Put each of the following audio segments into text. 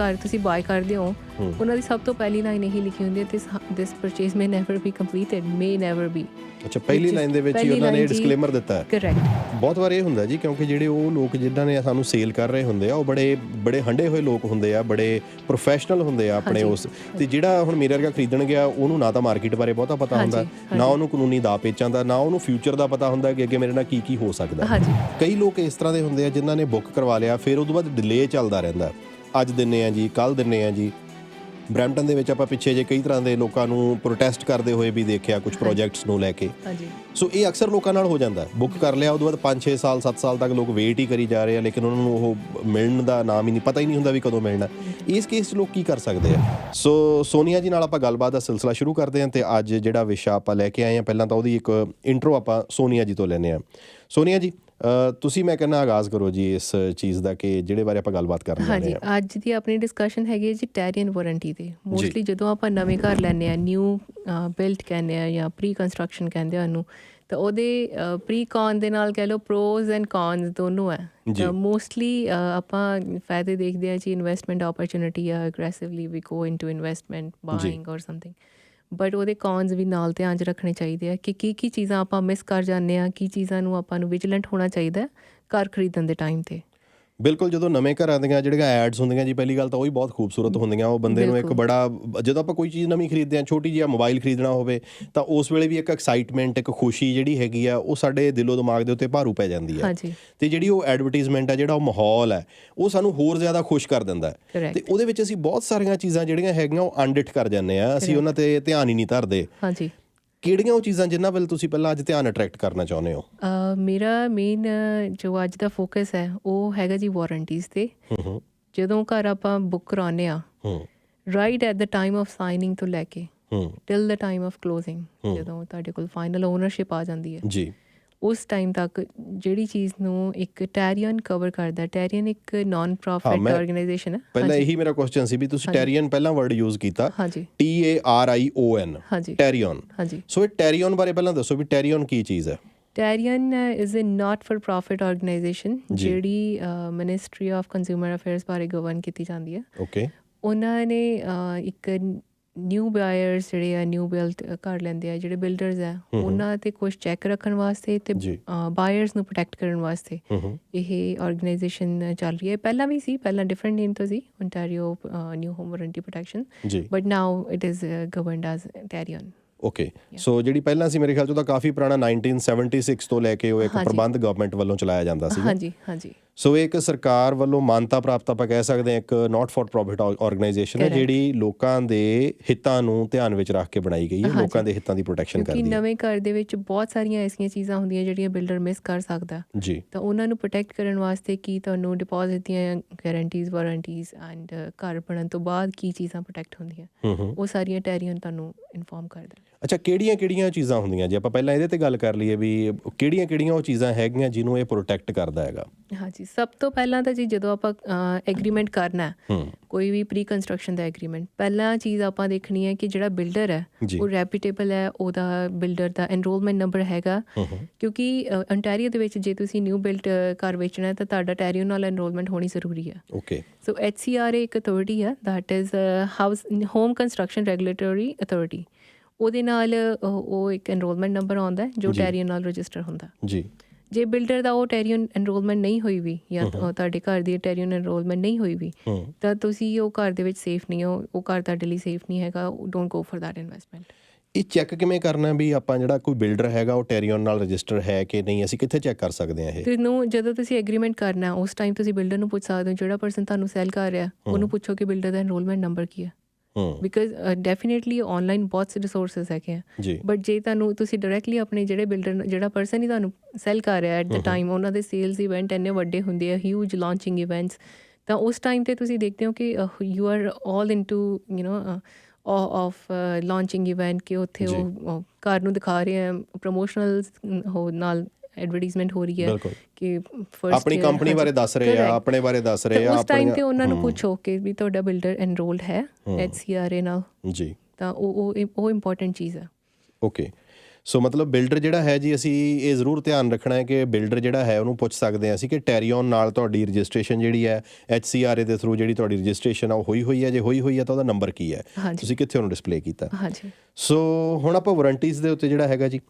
ਘਰ ਤੁਸੀਂ ਬਾਏ ਕਰਦੇ ਹੋ ਉਹਨਾਂ ਦੀ ਸਭ ਤੋਂ ਪਹਿਲੀ ਲਾਈਨ ਇਹੀ ਲਿਖੀ ਹੁੰਦੀ ਹੈ this purchase may never be completed, may never be. ਅੱਛਾ, ਪਹਿਲੀ ਲਾਈਨ ਦੇ ਵਿੱਚ ਹੀ ਉਹਨਾਂ ਨੇ ਡਿਸਕਲੇਮਰ ਦਿੱਤਾ ਹੈ। ਕਰੈਕਟ। ਬਹੁਤ ਵਾਰ ਇਹ ਹੁੰਦਾ ਜੀ, ਕਿਉਂਕਿ ਜਿਹੜੇ ਉਹ ਲੋਕ ਜਿਨ੍ਹਾਂ ਨੇ ਸਾਨੂੰ ਸੇਲ ਕਰ ਰਹੇ ਹੁੰਦੇ ਆ ਉਹ ਬੜੇ ਹੰਢੇ ਹੋਏ ਲੋਕ ਹੁੰਦੇ ਆ, ਬੜੇ ਪ੍ਰੋਫੈਸ਼ਨਲ ਹੁੰਦੇ ਆ ਆਪਣੇ ਉਸ। ਤੇ ਜਿਹੜਾ ਹੁਣ ਮੇਰੇ ਵਰਗਾ ਖਰੀਦਣ ਗਿਆ ਉਹਨੂੰ ਨਾ ਤਾਂ ਮਾਰਕੀਟ ਬਾਰੇ ਬਹੁਤਾ ਪਤਾ ਹੁੰਦਾ, ਨਾ ਉਹਨੂੰ ਕਾਨੂੰਨੀ ਦਾਅ ਪੇਚਾਂ ਦਾ, ਨਾ ਉਹਨੂੰ ਫਿਊਚਰ ਦਾ ਪਤਾ ਹੁੰਦਾ ਕਿ ਅੱਗੇ ਮੇਰੇ ਨਾਲ ਕੀ ਹੋ ਸਕਦਾ। ਕਈ ਲੋਕ ਇਸ ਤਰ੍ਹਾਂ ਦੇ ਹੁੰਦੇ ਆ ਜਿਨ੍ਹਾਂ ਨੇ ਬੁੱਕ ਕਰਵਾ ਲਿਆ, ਫਿਰ ਉਹ ਤੋਂ ਬਾਅਦ ਡਿਲੇ ਚੱਲਦਾ ਰਹਿੰਦਾ, ਅੱਜ ਦਿੰਦੇ ਆ ਜੀ, ਕੱਲ੍ਹ ਦਿੰਦੇ ਆ ਜੀ। ਬਰੈਂਪਟਨ ਦੇ ਵਿੱਚ ਆਪਾਂ ਪਿੱਛੇ ਜੇ ਕਈ ਤਰ੍ਹਾਂ ਦੇ ਲੋਕਾਂ ਨੂੰ ਪ੍ਰੋਟੈਸਟ ਕਰਦੇ ਹੋਏ ਵੀ ਦੇਖਿਆ ਕੁਝ ਪ੍ਰੋਜੈਕਟਸ ਨੂੰ ਲੈ ਕੇ। ਸੋ ਇਹ ਅਕਸਰ ਲੋਕਾਂ ਨਾਲ ਹੋ ਜਾਂਦਾ, ਬੁੱਕ ਕਰ ਲਿਆ, ਉਹਦੇ ਬਾਅਦ 5-6 ਸਾਲ 7 ਸਾਲ ਤੱਕ ਲੋਕ ਵੇਟ ਹੀ ਕਰੀ ਜਾ ਰਹੇ ਆ, ਲੇਕਿਨ ਉਹਨਾਂ ਨੂੰ ਉਹ ਮਿਲਣ ਦਾ ਨਾਮ ਹੀ ਨਹੀਂ, ਪਤਾ ਹੀ ਨਹੀਂ ਹੁੰਦਾ ਵੀ ਕਦੋਂ ਮਿਲਣਾ। ਇਸ ਕੇਸ 'ਚ ਲੋਕ ਕੀ ਕਰ ਸਕਦੇ ਆ? ਸੋ ਸੋਨੀਆ ਜੀ ਨਾਲ ਆਪਾਂ ਗੱਲਬਾਤ ਦਾ ਸਿਲਸਿਲਾ ਸ਼ੁਰੂ ਕਰਦੇ ਹਾਂ ਅਤੇ ਅੱਜ ਜਿਹੜਾ ਵਿਸ਼ਾ ਆਪਾਂ ਲੈ ਕੇ ਆਏ ਹਾਂ, ਪਹਿਲਾਂ ਤਾਂ ਉਹਦੀ ਇੱਕ ਇੰਟਰੋ ਆਪਾਂ ਸੋਨੀਆ ਜੀ ਤੋਂ ਲੈਂਦੇ ਹਾਂ। ਸੋਨੀਆ ਜੀ, ਤੁਸੀਂ ਮੈਂ ਕਹਿੰਦਾ ਆਗਾਜ਼ ਕਰੋ ਜੀ ਇਸ ਚੀਜ਼ ਦਾ ਕਿ ਜਿਹੜੇ ਬਾਰੇ ਆਪਾਂ ਗੱਲਬਾਤ ਕਰਨ ਜਾ ਰਹੇ ਹਾਂ। ਅੱਜ ਦੀ ਆਪਣੀ ਡਿਸਕਸ਼ਨ ਹੈਗੀ ਜੀ ਟੈਰੀਅਨ ਵਾਰੰਟੀ 'ਤੇ। ਮੋਸਟਲੀ ਜਦੋਂ ਆਪਾਂ ਨਵੇਂ ਘਰ ਲੈਂਦੇ ਹਾਂ, ਨਿਊ ਬਿਲਟ ਕਹਿੰਦੇ ਆ ਜਾਂ ਪ੍ਰੀ ਕੰਸਟਰਕਸ਼ਨ ਕਹਿੰਦੇ ਆ ਉਹਨੂੰ, ਤਾਂ ਉਹਦੇ ਪ੍ਰੀ ਕੌਨ ਦੇ ਨਾਲ ਕਹਿ ਲਓ ਪ੍ਰੋਜ਼ ਐਂਡ ਕੌਨਸ ਦੋਨੋਂ ਹੈ। ਤਾਂ ਮੋਸਟਲੀ ਆਪਾਂ ਫਾਇਦੇ ਦੇਖਦੇ ਹਾਂ ਜੀ, ਇਨਵੈਸਟਮੈਂਟ ਓਪਰਚੁਨਿਟੀ ਆ, ਅਗਰੈਸਿਵਲੀ ਵੀ ਗੋ ਇਨਟੂ ਇਨਵੈਸਟਮੈਂਟ ਬਾਇੰਗ ਔਰ ਸਮਥਿੰਗ, ਬਟ ਉਹਦੇ ਕੌਨਸ ਵੀ ਨਾਲ ਧਿਆਨ 'ਚ ਰੱਖਣੇ ਚਾਹੀਦੇ ਆ ਕਿ ਕੀ ਚੀਜ਼ਾਂ ਆਪਾਂ ਮਿਸ ਕਰ ਜਾਂਦੇ ਹਾਂ, ਕੀ ਚੀਜ਼ਾਂ ਨੂੰ ਆਪਾਂ ਨੂੰ ਵਿਜੀਲੈਂਟ ਹੋਣਾ ਚਾਹੀਦਾ ਘਰ ਖਰੀਦਣ ਦੇ ਟਾਈਮ 'ਤੇ। ਬਿਲਕੁਲ, ਜਦੋਂ ਨਵੇਂ ਘਰਾਂ ਦੀਆਂ ਜਿਹੜੀਆਂ ਐਡਸ ਹੁੰਦੀਆਂ ਜੀ, ਪਹਿਲੀ ਗੱਲ ਤਾਂ ਉਹ ਹੀ ਬਹੁਤ ਖੂਬਸੂਰਤ ਹੁੰਦੀਆਂ। ਉਹ ਬੰਦੇ ਨੂੰ ਇੱਕ ਬੜਾ, ਜਦੋਂ ਆਪਾਂ ਕੋਈ ਚੀਜ਼ ਨਵੀਂ ਖਰੀਦਦੇ ਹਾਂ, ਛੋਟੀ ਜਿਹੀ ਮੋਬਾਈਲ ਖਰੀਦਣਾ ਹੋਵੇ ਤਾਂ ਉਸ ਵੇਲੇ ਵੀ ਇੱਕ ਐਕਸਾਈਟਮੈਂਟ, ਇੱਕ ਖੁਸ਼ੀ ਜਿਹੜੀ ਹੈਗੀ ਆ ਉਹ ਸਾਡੇ ਦਿਲੋਂ ਦਿਮਾਗ ਦੇ ਉੱਤੇ ਭਾਰੂ ਪੈ ਜਾਂਦੀ ਹੈ। ਅਤੇ ਜਿਹੜੀ ਉਹ ਐਡਵਰਟੀਜ਼ਮੈਂਟ ਆ, ਜਿਹੜਾ ਉਹ ਮਾਹੌਲ ਹੈ, ਉਹ ਸਾਨੂੰ ਹੋਰ ਜ਼ਿਆਦਾ ਖੁਸ਼ ਕਰ ਦਿੰਦਾ। ਅਤੇ ਉਹਦੇ ਵਿੱਚ ਅਸੀਂ ਬਹੁਤ ਸਾਰੀਆਂ ਚੀਜ਼ਾਂ ਜਿਹੜੀਆਂ ਹੈਗੀਆਂ ਉਹ ਅਨਡਿਟ ਕਰ ਜਾਂਦੇ ਹਾਂ, ਅਸੀਂ ਉਹਨਾਂ 'ਤੇ ਧਿਆਨ ਹੀ ਨਹੀਂ ਧਰਦੇ। ਕਿਹੜੀਆਂ ਉਹ ਚੀਜ਼ਾਂ ਜਿਨ੍ਹਾਂ ਵੱਲ ਤੁਸੀਂ ਪਹਿਲਾਂ ਅੱਜ ਧਿਆਨ ਅਟਰੈਕਟ ਕਰਨਾ ਚਾਹੁੰਦੇ ਹੋ? ਮੇਰਾ ਮੇਨ ਜੋ ਅੱਜ ਦਾ ਫੋਕਸ ਹੈ ਉਹ ਹੈਗਾ ਜੀ ਵਾਰੰਟੀਜ਼ 'ਤੇ। ਜਦੋਂ ਘਰ ਆਪਾਂ ਬੁੱਕ ਕਰਾਉਂਦੇ ਹਾਂ, right at the time of signing ਤੋਂ ਲੈ ਕੇ till the time of closing, ਜਦੋਂ ਤੁਹਾਡੇ ਕੋਲ ਫਾਈਨਲ ਓਨਰਸ਼ਿਪ ਆ ਜਾਂਦੀ ਹੈ ਜੀ, ਉਸ ਟਾਈਮ ਤੱਕ ਜਿਹੜੀ ਚੀਜ਼ ਨੂੰ ਇੱਕ ਟੈਰੀਅਨ ਕਵਰ ਕਰਦਾ। ਟੈਰੀਅਨ ਇੱਕ ਨਾਨ ਪ੍ਰੋਫਿਟ ਆਰਗੇਨਾਈਜੇਸ਼ਨ ਹੈ। ਪਹਿਲਾਂ ਇਹੀ ਮੇਰਾ ਕੁਐਸਚਨ ਸੀ ਵੀ ਤੁਸੀਂ ਟੈਰੀਅਨ ਪਹਿਲਾਂ ਵਰਡ ਯੂਜ਼ ਕੀਤਾ, TARION, ਟੈਰੀਅਨ। ਸੋ ਇਹ ਟੈਰੀਅਨ ਬਾਰੇ ਪਹਿਲਾਂ ਦੱਸੋ ਵੀ ਟੈਰੀਅਨ ਕੀ ਚੀਜ਼ ਹੈ? Tarion is a not for profit organisation ਜਿਹੜੀ ਮਿਨਿਸਟਰੀ ਆਫ ਕੰਜ਼ਿਊਮਰ ਅਫੇਅਰਸ ਬਾਰੇ ਗਵਰਨ ਕੀਤੀ ਜਾਂਦੀ ਹੈ। ਓਕੇ। ਉਹਨਾਂ ਨੇ ਇੱਕ ਨਿਊ ਬਾਇਰਸ ਜਿਹੜੇ ਆ, ਨਿਊ ਬਿਲਡ ਕਰ ਲੈਂਦੇ ਆ, ਜਿਹੜੇ ਬਿਲਡਰਸ ਆ, ਉਹਨਾਂ 'ਤੇ ਕੁਛ ਚੈੱਕ ਰੱਖਣ ਵਾਸਤੇ ਅਤੇ ਬਾਇਰਸ ਨੂੰ ਪ੍ਰੋਟੈਕਟ ਕਰਨ ਵਾਸਤੇ ਇਹ ਆਰਗੇਨਾਈਜੇਸ਼ਨ ਚੱਲ ਰਹੀ ਹੈ। ਪਹਿਲਾਂ ਵੀ ਸੀ, ਪਹਿਲਾਂ ਡਿਫਰੈਂਟ ਨੇਮ ਤੋਂ ਸੀ, Ontario new home warranty protection, but now it is governed as Tarion. Okay. So ਜਿਹੜੀ ਪਹਿਲਾਂ ਸੀ ਮੇਰੇ ਖਿਆਲ 'ਚ ਉਹਦਾ ਕਾਫੀ ਪੁਰਾਣਾ 1976 ਤੋਂ ਲੈ ਕੇ ਉਹ ਇੱਕ ਪ੍ਰਬੰਧ ਗਵਰਨਮੈਂਟ ਵੱਲੋਂ ਚਲਾਇਆ ਜਾਂਦਾ ਸੀ। ਹਾਂਜੀ। ਸੋ ਇਹ ਇੱਕ ਸਰਕਾਰ ਵੱਲੋਂ ਮਾਨਤਾ ਪ੍ਰਾਪਤ ਆਪਾਂ ਕਹਿ ਸਕਦੇ ਹਾਂ ਇੱਕ ਨਾਟ ਫॉर ਪ੍ਰੋਫਿਟ ਆਰਗੇਨਾਈਜੇਸ਼ਨ ਹੈ, ਜਿਹੜੀ ਲੋਕਾਂ ਦੇ ਹਿੱਤਾਂ ਨੂੰ ਧਿਆਨ ਵਿੱਚ ਰੱਖ ਕੇ ਬਣਾਈ ਗਈ ਹੈ, ਲੋਕਾਂ ਦੇ ਹਿੱਤਾਂ ਦੀ ਪ੍ਰੋਟੈਕਸ਼ਨ ਕਰਦੀ ਹੈ। ਕਿਉਂਕਿ ਨਵੇਂ ਘਰ ਦੇ ਵਿੱਚ ਬਹੁਤ ਸਾਰੀਆਂ ਐਸੀਆਂ ਚੀਜ਼ਾਂ ਹੁੰਦੀਆਂ ਜਿਹੜੀਆਂ ਬਿਲਡਰ ਮਿਸ ਕਰ ਸਕਦਾ ਜੀ, ਤਾਂ ਉਹਨਾਂ ਨੂੰ ਪ੍ਰੋਟੈਕਟ ਕਰਨ ਵਾਸਤੇ ਕੀ ਤੁਹਾਨੂੰ ਡਿਪੋਜ਼ਿਟ ਦੀਆਂ ਗਾਰੰਟੀਜ਼, ਵਾਰੰਟੀਜ਼ ਐਂਡ ਘਰ ਬਣਨ ਤੋਂ ਬਾਅਦ ਕੀ ਚੀਜ਼ਾਂ ਪ੍ਰੋਟੈਕਟ ਹੁੰਦੀਆਂ, ਉਹ ਸਾਰੀਆਂ ਟੈਰੀਅਨ ਤੁਹਾਨੂੰ ਇਨਫੋਰਮ ਕਰਦਾ। ਅੱਛਾ, ਕਿਹੜੀਆਂ ਚੀਜ਼ਾਂ ਹੁੰਦੀਆਂ ਜੇ ਆਪਾਂ ਪਹਿਲਾਂ ਇਹਦੇ 'ਤੇ ਗੱਲ ਕਰ ਲਈਏ ਵੀ ਕਿਹੜੀਆਂ ਉਹ ਚੀਜ਼ਾਂ ਹੈਗੀਆਂ ਜਿਹਨੂੰ ਇਹ ਪ੍ਰੋਟੈਕਟ ਕਰਦਾ ਹੈਗਾ? ਹਾਂਜੀ, ਸਭ ਤੋਂ ਪਹਿਲਾਂ ਤਾਂ ਜੀ ਜਦੋਂ ਆਪਾਂ ਐਗਰੀਮੈਂਟ ਕਰਨਾ, ਕੋਈ ਵੀ ਪ੍ਰੀ ਕੰਸਟਰਕਸ਼ਨ ਦਾ ਐਗਰੀਮੈਂਟ, ਪਹਿਲਾਂ ਚੀਜ਼ ਆਪਾਂ ਦੇਖਣੀ ਹੈ ਕਿ ਜਿਹੜਾ ਬਿਲਡਰ ਹੈ ਉਹ ਰੈਪੂਟੇਬਲ ਹੈ, ਉਹਦਾ ਬਿਲਡਰ ਦਾ ਐਨਰੋਲਮੈਂਟ ਨੰਬਰ ਹੈਗਾ। ਕਿਉਂਕਿ ontario ਦੇ ਵਿੱਚ ਜੇ ਤੁਸੀਂ ਨਿਊ ਬਿਲਡ ਘਰ ਵੇਚਣਾ ਤਾਂ ਤੁਹਾਡਾ ਟੈਰੀਅਨ ਨਾਲ ਐਨਰੋਲਮੈਂਟ ਹੋਣੀ ਜ਼ਰੂਰੀ ਹੈ। ਓਕੇ। ਸੋ HCRA ਇੱਕ ਅਥਾਰਟੀ ਹੈ, that is home construction regulatory authority. ਉਹਦੇ ਨਾਲ ਉਹ ਇੱਕ ਐਨਰੋਲਮੈਂਟ ਨੰਬਰ ਆਉਂਦਾ ਜੋ ਟੈਰੀਅਨ ਨਾਲ ਰਜਿਸਟਰ ਹੁੰਦਾ ਜੀ। ਜੇ ਬਿਲਡਰ ਦਾ ਉਹ ਟੈਰੀਅਨ ਐਨਰੋਲਮੈਂਟ ਨਹੀਂ ਹੋਈ ਵੀ ਜਾਂ ਤੁਹਾਡੇ ਘਰ ਦੀ ਟੈਰੀਅਨ ਐਨਰੋਲਮੈਂਟ ਨਹੀਂ ਹੋਈ ਵੀ ਤਾਂ ਤੁਸੀਂ ਉਹ ਘਰ ਦੇ ਵਿੱਚ ਸੇਫ ਨਹੀਂ ਹੋ, ਉਹ ਘਰ ਤੁਹਾਡੇ ਲਈ ਸੇਫ ਨਹੀਂ ਹੈਗਾ। Don't go for that investment. ਇਹ ਚੈੱਕ ਕਿਵੇਂ ਕਰਨਾ ਵੀ ਆਪਾਂ ਜਿਹੜਾ ਕੋਈ ਬਿਲਡਰ ਹੈਗਾ ਉਹ ਟੈਰੀਅਨ ਨਾਲ ਰਜਿਸਟਰ ਹੈ ਕਿ ਨਹੀਂ, ਅਸੀਂ ਕਿੱਥੇ ਚੈੱਕ ਕਰ ਸਕਦੇ ਹਾਂ ਇਹ? ਤੁਹਾਨੂੰ ਜਦੋਂ ਤੁਸੀਂ ਐਗਰੀਮੈਂਟ ਕਰਨਾ ਉਸ ਟਾਈਮ ਤੁਸੀਂ ਬਿਲਡਰ ਨੂੰ ਪੁੱਛ ਸਕਦੇ ਹੋ, ਜਿਹੜਾ ਪਰਸਨ ਤੁਹਾਨੂੰ ਸੈਲ ਕਰ ਰਿਹਾ ਉਹਨੂੰ ਪੁੱਛੋ ਕਿ ਬਿਲਡਰ ਦਾ ਐਨਰੋਲਮੈਂਟ ਨੰਬਰ ਕੀ ਹੈ। ਬਿਕਾਜ਼ ਡੈਫੀਨੇਟਲੀ ਔਨਲਾਈਨ ਬਹੁਤ ਰਿਸੋਰਸਿਸ ਹੈਗੇ ਆ, ਬਟ ਜੇ ਤੁਸੀਂ ਡਾਇਰੈਕਟਲੀ ਆਪਣੇ ਜਿਹੜਾ ਪਰਸਨ ਹੀ ਤੁਹਾਨੂੰ ਸੈਲ ਕਰ ਰਿਹਾ ਐਟ ਦ ਟਾਈਮ, ਉਹਨਾਂ ਦੇ ਸੇਲਸ ਇਵੈਂਟ ਇੰਨੇ ਵੱਡੇ ਹੁੰਦੇ ਆ, ਹਿਊਜ ਲਾਂਚਿੰਗ ਇਵੈਂਟਸ, ਤਾਂ ਉਸ ਟਾਈਮ 'ਤੇ ਤੁਸੀਂ ਦੇਖਦੇ ਹੋ ਕਿ you are all into of launching event, ਕਿ ਉੱਥੇ ਉਹ ਘਰ ਨੂੰ ਦਿਖਾ ਰਹੇ ਆ, ਪ੍ਰਮੋਸ਼ਨਲ ਨਾਲ ਐਡਵਰਟੀਜ਼ਮੈਂਟ ਹੋ ਰਹੀ ਹੈ ਕਿ ਆਪਣੀ ਕੰਪਨੀ ਬਾਰੇ ਦੱਸ ਰਹੇ ਆ, ਆਪਣੇ ਬਾਰੇ ਦੱਸ ਰਹੇ ਆ। ਉਸ ਟਾਈਮ 'ਤੇ ਉਹਨਾਂ ਨੂੰ ਪੁੱਛੋ ਕਿ ਵੀ ਤੁਹਾਡਾ ਬਿਲਡਰ ਐਨਰੋਲਡ ਹੈ HCRA ਨਾਲ ਜੀ, ਤਾਂ ਉਹ ਇੰਪੋਰਟੈਂਟ ਚੀਜ਼ ਹੈ। ਓਕੇ। ਸੋ ਮਤਲਬ ਬਿਲਡਰ ਜਿਹੜਾ ਹੈ ਜੀ, ਅਸੀਂ ਇਹ ਜ਼ਰੂਰ ਧਿਆਨ ਰੱਖਣਾ ਹੈ ਕਿ ਬਿਲਡਰ ਜਿਹੜਾ ਹੈ ਉਹਨੂੰ ਪੁੱਛ ਸਕਦੇ ਹਾਂ ਅਸੀਂ ਕਿ ਟੈਰੀਓਨ ਨਾਲ ਤੁਹਾਡੀ ਰਜਿਸਟ੍ਰੇਸ਼ਨ ਜਿਹੜੀ ਹੈ HCRA ਦੇ ਥਰੂ ਜਿਹੜੀ ਤੁਹਾਡੀ ਰਜਿਸਟ੍ਰੇਸ਼ਨ ਆ ਉਹ ਹੋਈ ਹੈ, ਜੇ ਹੋਈ ਹੈ ਤਾਂ ਉਹਦਾ ਨੰਬਰ ਕੀ ਹੈ, ਤੁਸੀਂ ਕਿੱਥੇ ਉਹਨੂੰ ਡਿਸਪਲੇ ਕੀਤਾ। ਸੋ ਹੁਣ ਆਪਾਂ ਵਾਰੰਟੀਜ਼ ਦੇ ਉੱਤੇ ਜਿਹੜਾ ਹੈਗਾ ਜੀ,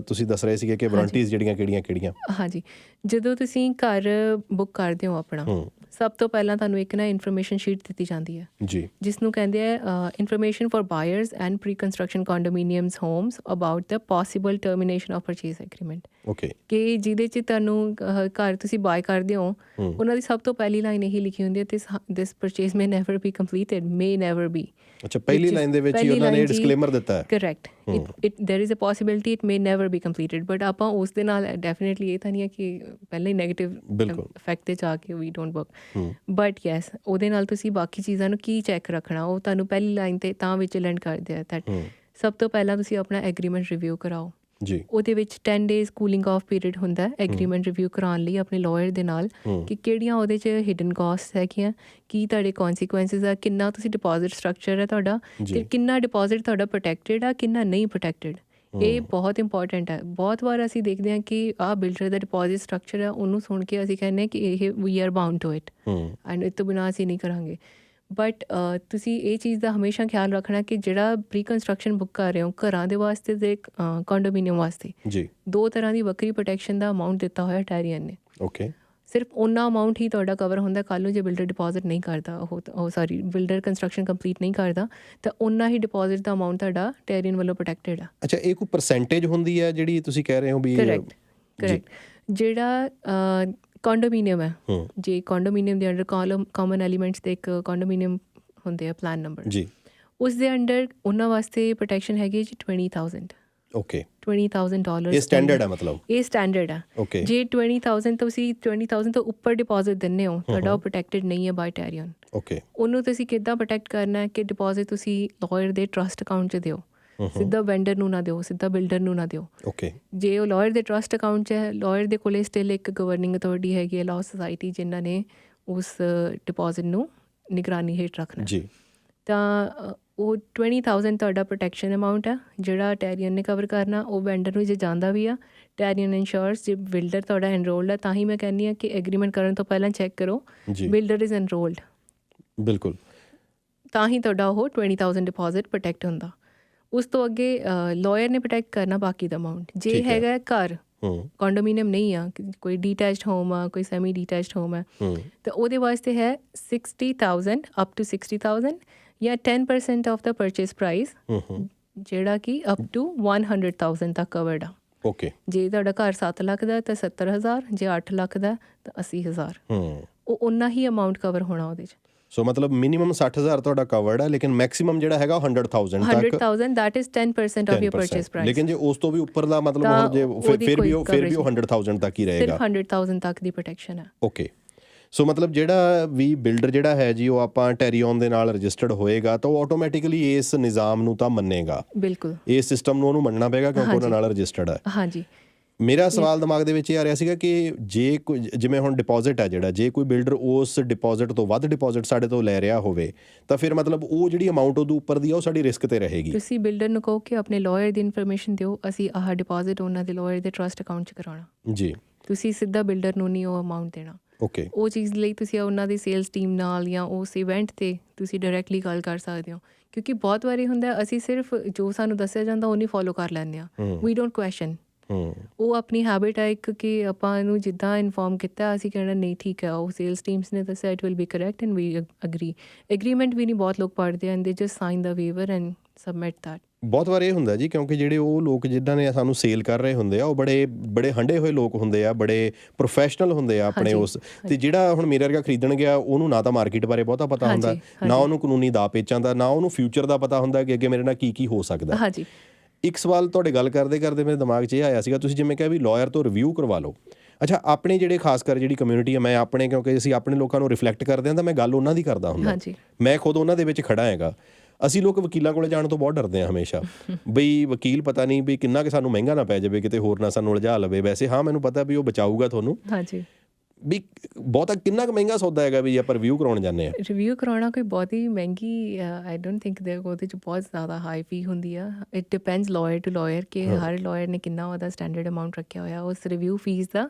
ਤੁਸੀਂ ਦੱਸ ਰਹੇ ਸੀਗੇ ਕਿ ਵਾਰੰਟੀਜ਼ ਜਿਹੜੀਆਂ ਕਿਹੜੀਆਂ। ਹਾਂਜੀ, ਜਦੋਂ ਤੁਸੀਂ ਘਰ ਬੁੱਕ ਕਰਦੇ ਹੋ ਆਪਣਾ, ਸਭ ਤੋਂ ਪਹਿਲਾਂ ਤੁਹਾਨੂੰ ਇੱਕ ਨਾ ਇਨਫੋਰਮੇਸ਼ਨ ਸ਼ੀਟ ਦਿੱਤੀ ਜਾਂਦੀ ਹੈ ਜੀ, ਜਿਸ ਨੂੰ ਕਹਿੰਦੇ ਆ information for buyers and pre construction condominiums homes about the possible termination of purchase agreement. Okay, ਕਿ ਜਿਹਦੇ 'ਚ ਤੁਹਾਨੂੰ ਘਰ ਤੁਸੀਂ ਬਾਏ ਕਰਦੇ ਹੋ, ਉਹਨਾਂ ਦੀ ਸਭ ਤੋਂ ਪਹਿਲੀ ਲਾਈਨ ਇਹੀ ਲਿਖੀ ਹੁੰਦੀ ਹੈ, this purchase may never be completed, may never be. ਅੱਛਾ, ਪਹਿਲੀ ਲਾਈਨ ਦੇ ਵਿੱਚ ਹੀ ਉਹਨਾਂ ਨੇ ਡਿਸਕਲੇਮਰ ਦਿੱਤਾ ਹੈ। Correct, there is a possibility it may never be completed, but ਆਪਾਂ ਉਸ ਦੇ ਨਾਲ ਡੈਫੀਨੇਟਲੀ ਇਹ ਤਾਂ ਨਹੀਂ ਹੈ ਕਿ ਪਹਿਲਾਂ ਹੀ ਨੈਗੇਟਿਵ ਇਫੈਕਟ 'ਤੇ ਜਾ ਕੇ ਵੀ ਡੋਂਟ ਵਰਕ, ਬਟ ਯੈਸ ਉਹਦੇ ਨਾਲ ਤੁਸੀਂ ਬਾਕੀ ਚੀਜ਼ਾਂ ਨੂੰ ਕੀ ਚੈੱਕ ਰੱਖਣਾ, ਉਹ ਤੁਹਾਨੂੰ ਪਹਿਲੀ ਲਾਈਨ 'ਤੇ ਤਾਂ ਵਿਜੀਲੈਂਟ ਕਰਦੇ ਆ ਦੈਟ ਸਭ ਤੋਂ ਪਹਿਲਾਂ ਤੁਸੀਂ ਆਪਣਾ ਐਗਰੀਮੈਂਟ ਰਿਵਿਊ ਕਰਾਓ ਜੀ। ਉਹਦੇ ਵਿੱਚ 10 ਡੇਜ਼ ਕੂਲਿੰਗ ਆਫ ਪੀਰੀਅਡ ਹੁੰਦਾ ਐਗਰੀਮੈਂਟ ਰਿਵਿਊ ਕਰਾਉਣ ਲਈ ਆਪਣੇ ਲਾਇਰ ਦੇ ਨਾਲ, ਕਿ ਕਿਹੜੀਆਂ ਉਹਦੇ 'ਚ ਹਿਡਨ ਕਾਸਟ ਹੈਗੀਆਂ, ਕੀ ਤੁਹਾਡੇ ਕੌਨਸੀਕੁਐਂਸਿਸ ਆ, ਕਿੰਨਾ ਤੁਸੀਂ ਡਿਪੋਜ਼ਿਟ ਸਟਰਕਚਰ ਹੈ ਤੁਹਾਡਾ, ਤੇ ਕਿੰਨਾ ਡਿਪੋਜ਼ਿਟ ਤੁਹਾਡਾ ਪ੍ਰੋਟੈਕਟਡ ਆ, ਕਿੰਨਾ ਨਹੀਂ ਪ੍ਰੋਟੈਕਟਡ। ਇਹ ਬਹੁਤ ਇੰਪੋਰਟੈਂਟ ਹੈ। ਬਹੁਤ ਵਾਰ ਅਸੀਂ ਦੇਖਦੇ ਹਾਂ ਕਿ ਆਹ ਬਿਲਡਰ ਦਾ ਡਿਪੋਜ਼ਿਟ ਸਟਰਕਚਰ ਹੈ, ਉਹਨੂੰ ਸੁਣ ਕੇ ਅਸੀਂ ਕਹਿੰਦੇ ਹਾਂ ਕਿ ਇਹ we are bound to it and ਇਹ ਤੋਂ ਬਿਨਾਂ ਅਸੀਂ ਨਹੀਂ ਕਰਾਂਗੇ। ਬਟ ਤੁਸੀਂ ਇਹ ਚੀਜ਼ ਦਾ ਹਮੇਸ਼ਾ ਖਿਆਲ ਰੱਖਣਾ ਕਿ ਜਿਹੜਾ ਪ੍ਰੀ ਕੰਸਟਰਕਸ਼ਨ ਬੁੱਕ ਕਰ ਰਹੇ ਹੋ ਘਰਾਂ ਦੇ ਵਾਸਤੇ ਤੇ ਕੰਡੋਮੀਨੀਅਮ ਵਾਸਤੇ ਜੀ, ਦੋ ਤਰ੍ਹਾਂ ਦੀ ਵੱਖਰੀ ਪ੍ਰੋਟੈਕਸ਼ਨ ਦਾ ਅਮਾਊਂਟ ਦਿੱਤਾ ਹੋਇਆ ਟੈਰੀਅਨ ਨੇ। ਓਕੇ, ਸਿਰਫ ਉਹਨਾਂ ਅਮਾਊਂਟ ਹੀ ਤੁਹਾਡਾ ਕਵਰ ਹੁੰਦਾ। ਕੱਲ੍ਹ ਨੂੰ ਜੇ ਬਿਲਡਰ ਡਿਪੋਜ਼ਿਟ ਨਹੀਂ ਕਰਦਾ, ਬਿਲਡਰ ਕੰਸਟਰਕਸ਼ਨ ਕੰਪਲੀਟ ਨਹੀਂ ਕਰਦਾ, ਤਾਂ ਉਹਨਾਂ ਹੀ ਡਿਪੋਜ਼ਿਟ ਦਾ ਅਮਾਊਂਟ ਤੁਹਾਡਾ ਟੈਰੀਅਨ ਵੱਲੋਂ ਪ੍ਰੋਟੈਕਟਡ ਆ। ਅੱਛਾ, ਇਹ ਕੋਈ ਪਰਸੈਂਟੇਜ ਹੁੰਦੀ ਹੈ ਜਿਹੜੀ ਤੁਸੀਂ ਕਹਿ ਰਹੇ ਹੋ ਵੀ? ਕਰੈਕਟ। ਜਿਹੜਾ ਕੰਡੋਮੀਨੀਅਮ ਹੈ, ਜੇ ਕੰਡੋਮੀਨੀਅਮ ਦੇ ਅੰਡਰ ਕਾਮਨ ਐਲੀਮੈਂਟਸ ਦੇ ਇੱਕ ਕੰਡੋਮੀਨੀਅਮ ਹੁੰਦੇ ਆ ਪਲਾਨ ਨੰਬਰ ਜੀ, ਉਸ ਦੇ ਅੰਡਰ ਉਹਨਾਂ ਵਾਸਤੇ ਪ੍ਰੋਟੈਕਸ਼ਨ ਹੈਗੀ ਜੀ 20,000। ਓਕੇ, $20,000 ਇਹ ਸਟੈਂਡਰਡ ਹੈ, ਮਤਲਬ ਇਹ ਸਟੈਂਡਰਡ ਹੈ। ਓਕੇ, ਜੇ 20,000 ਤੁਸੀਂ 20,000 ਤੋਂ ਉੱਪਰ ਡਿਪੋਜ਼ਿਟ ਦਿੰਦੇ ਹੋ, ਤੁਹਾਡਾ ਉਹ ਪ੍ਰੋਟੈਕਟਡ ਨਹੀਂ ਹੈ ਬਾਈ ਟੈਰੀਅਨ। ਓਕੇ, ਉਹਨੂੰ ਤੁਸੀਂ ਕਿੱਦਾਂ ਪ੍ਰੋਟੈਕਟ ਕਰਨਾ ਹੈ ਕਿ ਡਿਪੋਜ਼ਿਟ ਤੁਸੀਂ ਲਾਇਰ ਦੇ ਟਰਸਟ ਅਕਾਊਂਟ 'ਚ ਦਿਓ, ਸਿੱਧਾ ਵੈਂਡਰ ਨੂੰ ਨਾ ਦਿਓ, ਸਿੱਧਾ ਬਿਲਡਰ ਨੂੰ ਨਾ ਦਿਓ। ਓਕੇ, ਜੇ ਉਹ ਲਾਇਰ ਦੇ ਟਰਸਟ ਅਕਾਊਂਟ 'ਚ ਹੈ, ਲਾਇਰ ਦੇ ਕੋਲੇ ਸਟਿਲ ਇੱਕ ਗਵਰਨਿੰਗ ਅਥਾਰਟੀ ਹੈਗੀ ਹੈ, ਲਾਅ ਸੁਸਾਇਟੀ, ਜਿਨ੍ਹਾਂ ਨੇ ਉਸ ਡਿਪੋਜ਼ਿਟ ਨੂੰ ਨਿਗਰਾਨੀ ਹੇਠ ਰੱਖਣਾ ਜੀ, ਤਾਂ ਉਹ 20,000 ਤੁਹਾਡਾ ਪ੍ਰੋਟੈਕਸ਼ਨ ਅਮਾਊਂਟ ਆ ਜਿਹੜਾ ਟੈਰੀਅਨ ਨੇ ਕਵਰ ਕਰਨਾ। ਉਹ ਵੈਂਡਰ ਨੂੰ ਜੇ ਜਾਂਦਾ ਵੀ ਆ, ਟੈਰੀਅਨ ਇੰਸ਼ੋਰਸ, ਜੇ ਬਿਲਡਰ ਤੁਹਾਡਾ ਐਨਰੋਲਡ ਆ, ਤਾਂ ਹੀ ਮੈਂ ਕਹਿੰਦੀ ਹਾਂ ਕਿ ਐਗਰੀਮੈਂਟ ਕਰਨ ਤੋਂ ਪਹਿਲਾਂ ਚੈੱਕ ਕਰੋ ਬਿਲਡਰ ਇਜ਼ ਐਨਰੋਲਡ। ਬਿਲਕੁਲ, ਤਾਂ ਹੀ ਤੁਹਾਡਾ ਉਹ 20,000 ਡਿਪੋਜ਼ਿਟ ਪ੍ਰੋਟੈਕਟ ਹੁੰਦਾ। ਉਸ ਤੋਂ ਅੱਗੇ ਲਾਇਰ ਨੇ ਪ੍ਰੋਟੈਕਟ ਕਰਨਾ ਬਾਕੀ ਦਾ ਅਮਾਊਂਟ। ਜੇ ਹੈਗਾ ਘਰ, ਕੰਡੋਮੀਨੀਅਮ ਨਹੀਂ ਆ, ਕੋਈ ਡੀਟੈਚਡ ਹੋਮ ਆ, ਕੋਈ ਸੈਮੀ ਡੀਟੈਚਡ ਹੋਮ ਹੈ, ਤਾਂ ਉਹਦੇ ਵਾਸਤੇ ਹੈ 60,000 ਅਪ ਟੂ 60,000 ਜਾਂ 10% ਆਫ ਦਾ ਪਰਚੇਸ ਪ੍ਰਾਈਸ, ਜਿਹੜਾ ਕਿ ਅਪ ਟੂ 100,000 ਤੱਕ ਕਵਰਡ ਆ। ਓਕੇ, ਜੇ ਤੁਹਾਡਾ ਘਰ 7 ਲੱਖ ਦਾ ਤਾਂ 70,000, ਜੇ 8 ਲੱਖ ਦਾ ਤਾਂ 80,000, ਉਹ ਓਨਾ ਹੀ ਅਮਾਊਂਟ ਕਵਰ ਹੋਣਾ ਉਹਦੇ 'ਚ। ਸੋ ਮਤਲਬ ਮਿਨੀਮਮ 60,000 ਤੁਹਾਡਾ ਕਵਰਡ ਹੈ, ਲੇਕਿਨ ਮੈਕਸਿਮਮ ਜਿਹੜਾ ਹੈਗਾ 100,000 ਤੱਕ। 100,000 that is 10% of your purchase price. ਲੇਕਿਨ ਜੇ ਉਸ ਤੋਂ ਵੀ ਉੱਪਰ ਦਾ ਮਤਲਬ ਹੁਣ ਜੇ ਫਿਰ ਵੀ ਉਹ 100,000 ਤੱਕ ਹੀ ਰਹੇਗਾ। ਸਿਰਫ 100,000 ਤੱਕ ਦੀ ਪ੍ਰੋਟੈਕਸ਼ਨ ਹੈ। ਓਕੇ, ਸੋ ਮਤਲਬ ਜਿਹੜਾ ਵੀ ਬਿਲਡਰ ਜਿਹੜਾ ਹੈ ਜੀ, ਉਹ ਆਪਾਂ ਟੈਰੀਓਨ ਦੇ ਨਾਲ ਰਜਿਸਟਰਡ ਹੋਏਗਾ ਤਾਂ ਉਹ ਆਟੋਮੈਟਿਕਲੀ ਇਸ ਨਿਜ਼ਾਮ ਨੂੰ ਤਾਂ ਮੰਨੇਗਾ। ਬਿਲਕੁਲ, ਇਸ ਸਿਸਟਮ ਨੂੰ ਉਹਨੂੰ ਮੰਨਣਾ ਪਏਗਾ ਕਿਉਂਕਿ ਉਹਨਾਂ ਨਾਲ ਰਜਿਸਟਰਡ ਹੈ। ਹਾਂਜੀ, ਮੇਰਾ ਸਵਾਲ ਦਿਮਾਗ ਦੇ ਵਿੱਚ ਇਹ ਆ ਰਿਹਾ ਸੀਗਾ ਕਿ ਜੇ ਕੋਈ, ਜਿਵੇਂ ਹੁਣ ਡਿਪੋਜ਼ਿਟ ਹੈ ਜਿਹੜਾ, ਜੇ ਕੋਈ ਬਿਲਡਰ ਉਸ ਡਿਪੋਜ਼ਿਟ ਤੋਂ ਵੱਧ ਡਿਪੋਜ਼ਿਟ ਸਾਡੇ ਤੋਂ ਲੈ ਰਿਹਾ ਹੋਵੇ, ਤਾਂ ਫਿਰ ਮਤਲਬ ਉਹ ਜਿਹੜੀ ਅਮਾਊਂਟ ਉਹਦੇ ਉੱਪਰ ਦੀ ਆ ਉਹ ਸਾਡੀ ਰਿਸਕ ਤੇ ਰਹੇਗੀ। ਤੁਸੀਂ ਬਿਲਡਰ ਨੂੰ ਕਹੋ ਕਿ ਆਪਣੇ ਲਾਇਰ ਦੀ ਇਨਫੋਰਮੇਸ਼ਨ ਦਿਓ, ਅਸੀਂ ਆਹ ਡਿਪੋਜ਼ਿਟ ਉਹਨਾਂ ਦੇ ਲਾਇਰ ਦੇ ਟਰਸਟ ਅਕਾਊਂਟ 'ਚ ਕਰਾਉਣਾ ਜੀ। ਤੁਸੀਂ ਸਿੱਧਾ ਬਿਲਡਰ ਨੂੰ ਨਹੀਂ ਉਹ ਅਮਾਊਂਟ ਦੇਣਾ। ਓਕੇ, ਉਹ ਚੀਜ਼ ਲਈ ਤੁਸੀਂ ਉਹਨਾਂ ਦੀ ਸੇਲਸ ਟੀਮ ਨਾਲ ਜਾਂ ਉਸ ਇਵੈਂਟ 'ਤੇ ਤੁਸੀਂ ਡਾਇਰੈਕਟਲੀ ਗੱਲ ਕਰ ਸਕਦੇ ਹੋ, ਕਿਉਂਕਿ ਬਹੁਤ ਵਾਰੀ ਹੁੰਦਾ ਅਸੀਂ ਸਿਰਫ ਜੋ ਸਾਨੂੰ ਦੱਸਿਆ ਜਾਂਦਾ ਉਹ ਨਹੀਂ ਫੋਲੋ ਕਰ ਲੈਂਦੇ ਹਾਂ। ਵੀ ਡੋਂਟ ਕੁਐਸਚਨ। ਉਹ ਆਪਣੀ ਹੈਬਿਟ ਹੈ ਇੱਕ ਕਿ ਆਪਾਂ ਇਹਨੂੰ ਜਿੱਦਾਂ ਇਨਫੋਰਮ ਕੀਤਾ ਅਸੀਂ ਕਹਿਣਾ ਨਹੀਂ ਠੀਕ ਹੈ, ਉਹ ਸੇਲਸ ਟੀਮਸ ਨੇ ਦੱਸਿਆ it will be correct and we agree. Agreement ਵੀ ਨਹੀਂ ਬਹੁਤ ਲੋਕ ਪੜ੍ਹਦੇ and they just sign the waiver and submit that. ਬਹੁਤ ਵਾਰ ਇਹ ਹੁੰਦਾ ਜੀ, ਕਿਉਂਕਿ ਜਿਹੜੇ ਉਹ ਲੋਕ ਜਿੱਦਾਂ ਨੇ ਸਾਨੂੰ ਸੇਲ ਕਰ ਰਹੇ ਹੁੰਦੇ ਆ, ਉਹ ਬੜੇ ਹੰਢੇ ਹੋਏ ਲੋਕ ਹੁੰਦੇ ਆ, ਬੜੇ ਪ੍ਰੋਫੈਸ਼ਨਲ ਹੁੰਦੇ ਆ ਆਪਣੇ ਉਸ, ਤੇ ਜਿਹੜਾ ਹੁਣ ਮੇਰੇ ਵਰਗਾ ਖਰੀਦਣ ਗਿਆ ਉਹਨੂੰ ਨਾ ਤਾਂ ਮਾਰਕੀਟ ਬਾਰੇ ਬਹੁਤਾ ਪਤਾ ਹੁੰਦਾ, ਨਾ ਉਹਨੂੰ ਕਾਨੂੰਨੀ ਦਾਅ ਪੇਚਾਂ ਦਾ, ਨਾ ਉਹਨੂੰ ਫਿਊਚਰ ਦਾ ਪਤਾ ਹੁੰਦਾ ਕਿ ਅੱਗੇ ਮੇਰੇ ਨਾਲ ਕੀ ਹੋ ਸਕਦਾ। ਹਾਂਜੀ, ਇੱਕ ਸਵਾਲ ਤੁਹਾਡੇ ਗੱਲ ਕਰਦੇ ਮੇਰੇ ਦਿਮਾਗ 'ਚ ਇਹ ਆਇਆ ਸੀਗਾ, ਤੁਸੀਂ ਜਿਵੇਂ ਕਿਹਾ ਵੀ ਲਾਇਰ ਤੋਂ ਰਿਵਿਊ ਕਰਵਾ ਲਓ। ਅੱਛਾ, ਆਪਣੇ ਜਿਹੜੇ ਖਾਸ ਕਰ ਜਿਹੜੀ ਕਮਿਊਨਿਟੀ ਹੈ, ਮੈਂ ਆਪਣੇ, ਕਿਉਂਕਿ ਅਸੀਂ ਆਪਣੇ ਲੋਕਾਂ ਨੂੰ ਰਿਫਲੈਕਟ ਕਰਦੇ ਹਾਂ ਤਾਂ ਮੈਂ ਗੱਲ ਉਹਨਾਂ ਦੀ ਕਰਦਾ ਹੁੰਦਾ, ਮੈਂ ਖੁਦ ਉਹਨਾਂ ਦੇ ਵਿੱਚ ਖੜਾ ਹੈਗਾ। ਅਸੀਂ ਲੋਕ ਵਕੀਲਾਂ ਕੋਲੇ ਜਾਣ ਤੋਂ ਬਹੁਤ ਡਰਦੇ ਹਾਂ ਹਮੇਸ਼ਾ, ਬਈ ਵਕੀਲ ਪਤਾ ਨਹੀਂ ਵੀ ਕਿੰਨਾ ਕਿ ਸਾਨੂੰ ਮਹਿੰਗਾ ਨਾ ਪੈ ਜਾਵੇ, ਕਿਤੇ ਹੋਰ ਨਾ ਸਾਨੂੰ ਉਲਝਾ ਲਵੇ। ਵੈਸੇ ਹਾਂ, ਮੈਨੂੰ ਪਤਾ ਵੀ ਉਹ ਬਚਾਊਗਾ ਤੁਹਾਨੂੰ। ਹਾਂਜੀ, ਵੀ ਬਹੁਤਾ ਕਿੰਨਾ ਕੁ ਮਹਿੰਗਾ ਸੌਦਾ ਹੈਗਾ ਵੀ ਜੇ ਆਪਾਂ ਰਿਵਿਊ ਕਰਾਉਣ ਜਾਂਦੇ ਆ? ਰਿਵਿਊ ਕਰਾਉਣਾ ਕੋਈ ਬਹੁਤ ਹੀ ਮਹਿੰਗੀ ਆਈ ਡੋਂਟ ਥਿੰਕ ਦੇ ਉਹਦੇ 'ਚ ਬਹੁਤ ਜ਼ਿਆਦਾ ਹਾਈ ਫੀ ਹੁੰਦੀ ਆ। It depends lawyer to lawyer ਕਿ ਹਰ ਲਾਇਰ ਨੇ ਕਿੰਨਾ ਉਹਦਾ ਸਟੈਂਡਰਡ ਅਮਾਊਂਟ ਰੱਖਿਆ ਹੋਇਆ ਉਸ ਰਿਵਿਊ ਫੀਸ ਦਾ,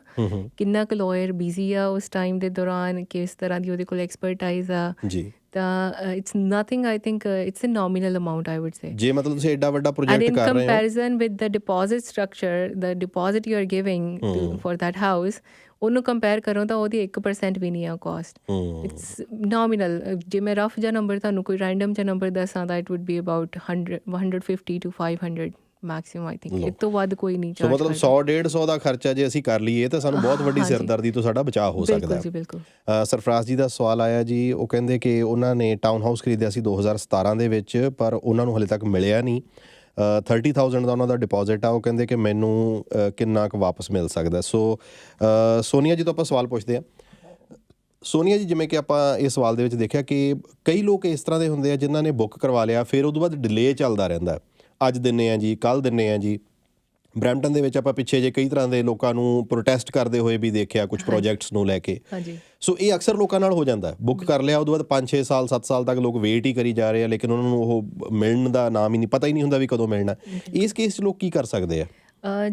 ਕਿੰਨਾ ਕੁ ਲਾਇਰ ਬਿਜ਼ੀ ਆ ਉਸ ਟਾਈਮ ਦੇ ਦੌਰਾਨ, ਕਿਸ ਤਰ੍ਹਾਂ ਦੀ ਉਹਦੇ ਕੋਲ ਐਕਸਪਰਟਾਈਜ਼ ਆ। ਜੀ। ਤਾਂ it's nothing, I think it's a nominal amount I would say. ਜੇ ਮਤਲਬ ਤੁਸੀਂ ਐਡਾ ਵੱਡਾ ਪ੍ਰੋਜੈਕਟ in ਕਰ ਰਹੇ ਹੋ comparison with the deposit structure, the deposit you are giving for that house, ਉਹਨੂੰ ਕੰਪੇਅਰ ਕਰੋ ਤਾਂ ਉਹਦੀ 1% ਵੀ ਨਹੀਂ ਆ ਕੋਸਟ। It's nominal. ਜੇ ਮੈਂ ਰਫ ਜਿਹਾ ਨੰਬਰ ਤੁਹਾਨੂੰ ਕੋਈ ਰੈਂਡਮ ਜਿਹਾ ਨੰਬਰ ਦੱਸਾਂ ਤਾਂ it would B about 150 to 500 maximum, I think. ਇਸ ਤੋਂ ਵੱਧ ਕੋਈ ਨਹੀਂ ਚਾਰਜ। ਮਤਲਬ 100-150 ਦਾ ਖਰਚਾ ਜੇ ਅਸੀਂ ਕਰ ਲਈਏ ਤਾਂ ਸਾਨੂੰ ਬਹੁਤ ਵੱਡੀ ਸਿਰਦਰਦੀ ਤੋਂ ਸਾਡਾ ਬਚਾਅ ਹੋ ਸਕਦਾ ਹੈ। ਬਿਲਕੁਲ। ਸਰਫਰਾਜ਼ ਜੀ ਦਾ ਸਵਾਲ ਆਇਆ ਜੀ, ਉਹ ਕਹਿੰਦੇ ਕਿ ਉਹਨਾਂ ਨੇ ਟਾਊਨ ਹਾਊਸ ਖਰੀਦਿਆ ਸੀ 2017 ਦੇ ਵਿੱਚ, ਪਰ ਉਹਨਾਂ ਨੂੰ ਹਲੇ ਤੱਕ ਮਿਲਿਆ ਨਹੀਂ। 30,000 ਦਾ ਉਹਨਾਂ ਦਾ ਡਿਪੋਜ਼ਿਟ ਆ। ਉਹ ਕਹਿੰਦੇ ਕਿ ਮੈਨੂੰ ਕਿੰਨਾ ਕੁ ਵਾਪਸ ਮਿਲ ਸਕਦਾ? ਸੋ ਸੋਨੀਆ ਜੀ ਤੋਂ ਆਪਾਂ ਸਵਾਲ ਪੁੱਛਦੇ ਹਾਂ। ਸੋਨੀਆ ਜੀ, ਜਿਵੇਂ ਕਿ ਆਪਾਂ ਇਸ ਸਵਾਲ ਦੇ ਵਿੱਚ ਦੇਖਿਆ ਕਿ ਕਈ ਲੋਕ ਇਸ ਤਰ੍ਹਾਂ ਦੇ ਹੁੰਦੇ ਆ ਜਿਨ੍ਹਾਂ ਨੇ ਬੁੱਕ ਕਰਵਾ ਲਿਆ, ਫਿਰ ਉਦੋਂ ਬਾਅਦ ਡਿਲੇ ਚੱਲਦਾ ਰਹਿੰਦਾ, ਅੱਜ ਦਿੰਦੇ ਆ ਜੀ, ਕੱਲ੍ਹ ਦਿੰਦੇ ਆ ਜੀ। ਬਰੈਂਪਟਨ ਦੇ ਵਿੱਚ ਆਪਾਂ ਪਿੱਛੇ ਜੇ ਕਈ ਤਰ੍ਹਾਂ ਦੇ ਲੋਕਾਂ ਨੂੰ ਪ੍ਰੋਟੈਸਟ ਕਰਦੇ ਹੋਏ ਵੀ ਦੇਖਿਆ ਕੁਝ ਪ੍ਰੋਜੈਕਟਸ ਨੂੰ ਲੈ ਕੇ। ਸੋ ਇਹ ਅਕਸਰ ਲੋਕਾਂ ਨਾਲ ਹੋ ਜਾਂਦਾ, ਬੁੱਕ ਕਰ ਲਿਆ, ਉਦੋਂ ਬਾਅਦ 5-6 ਸਾਲ 7 ਸਾਲ ਤੱਕ ਲੋਕ ਵੇਟ ਹੀ ਕਰੀ ਜਾ ਰਹੇ ਆ, ਲੇਕਿਨ ਉਹਨਾਂ ਨੂੰ ਉਹ ਮਿਲਣ ਦਾ ਨਾਮ ਹੀ ਨਹੀਂ, ਪਤਾ ਹੀ ਨਹੀਂ ਹੁੰਦਾ ਵੀ ਕਦੋਂ ਮਿਲਣਾ। ਇਸ ਕੇਸ 'ਚ ਲੋਕ ਕੀ ਕਰ ਸਕਦੇ ਆ?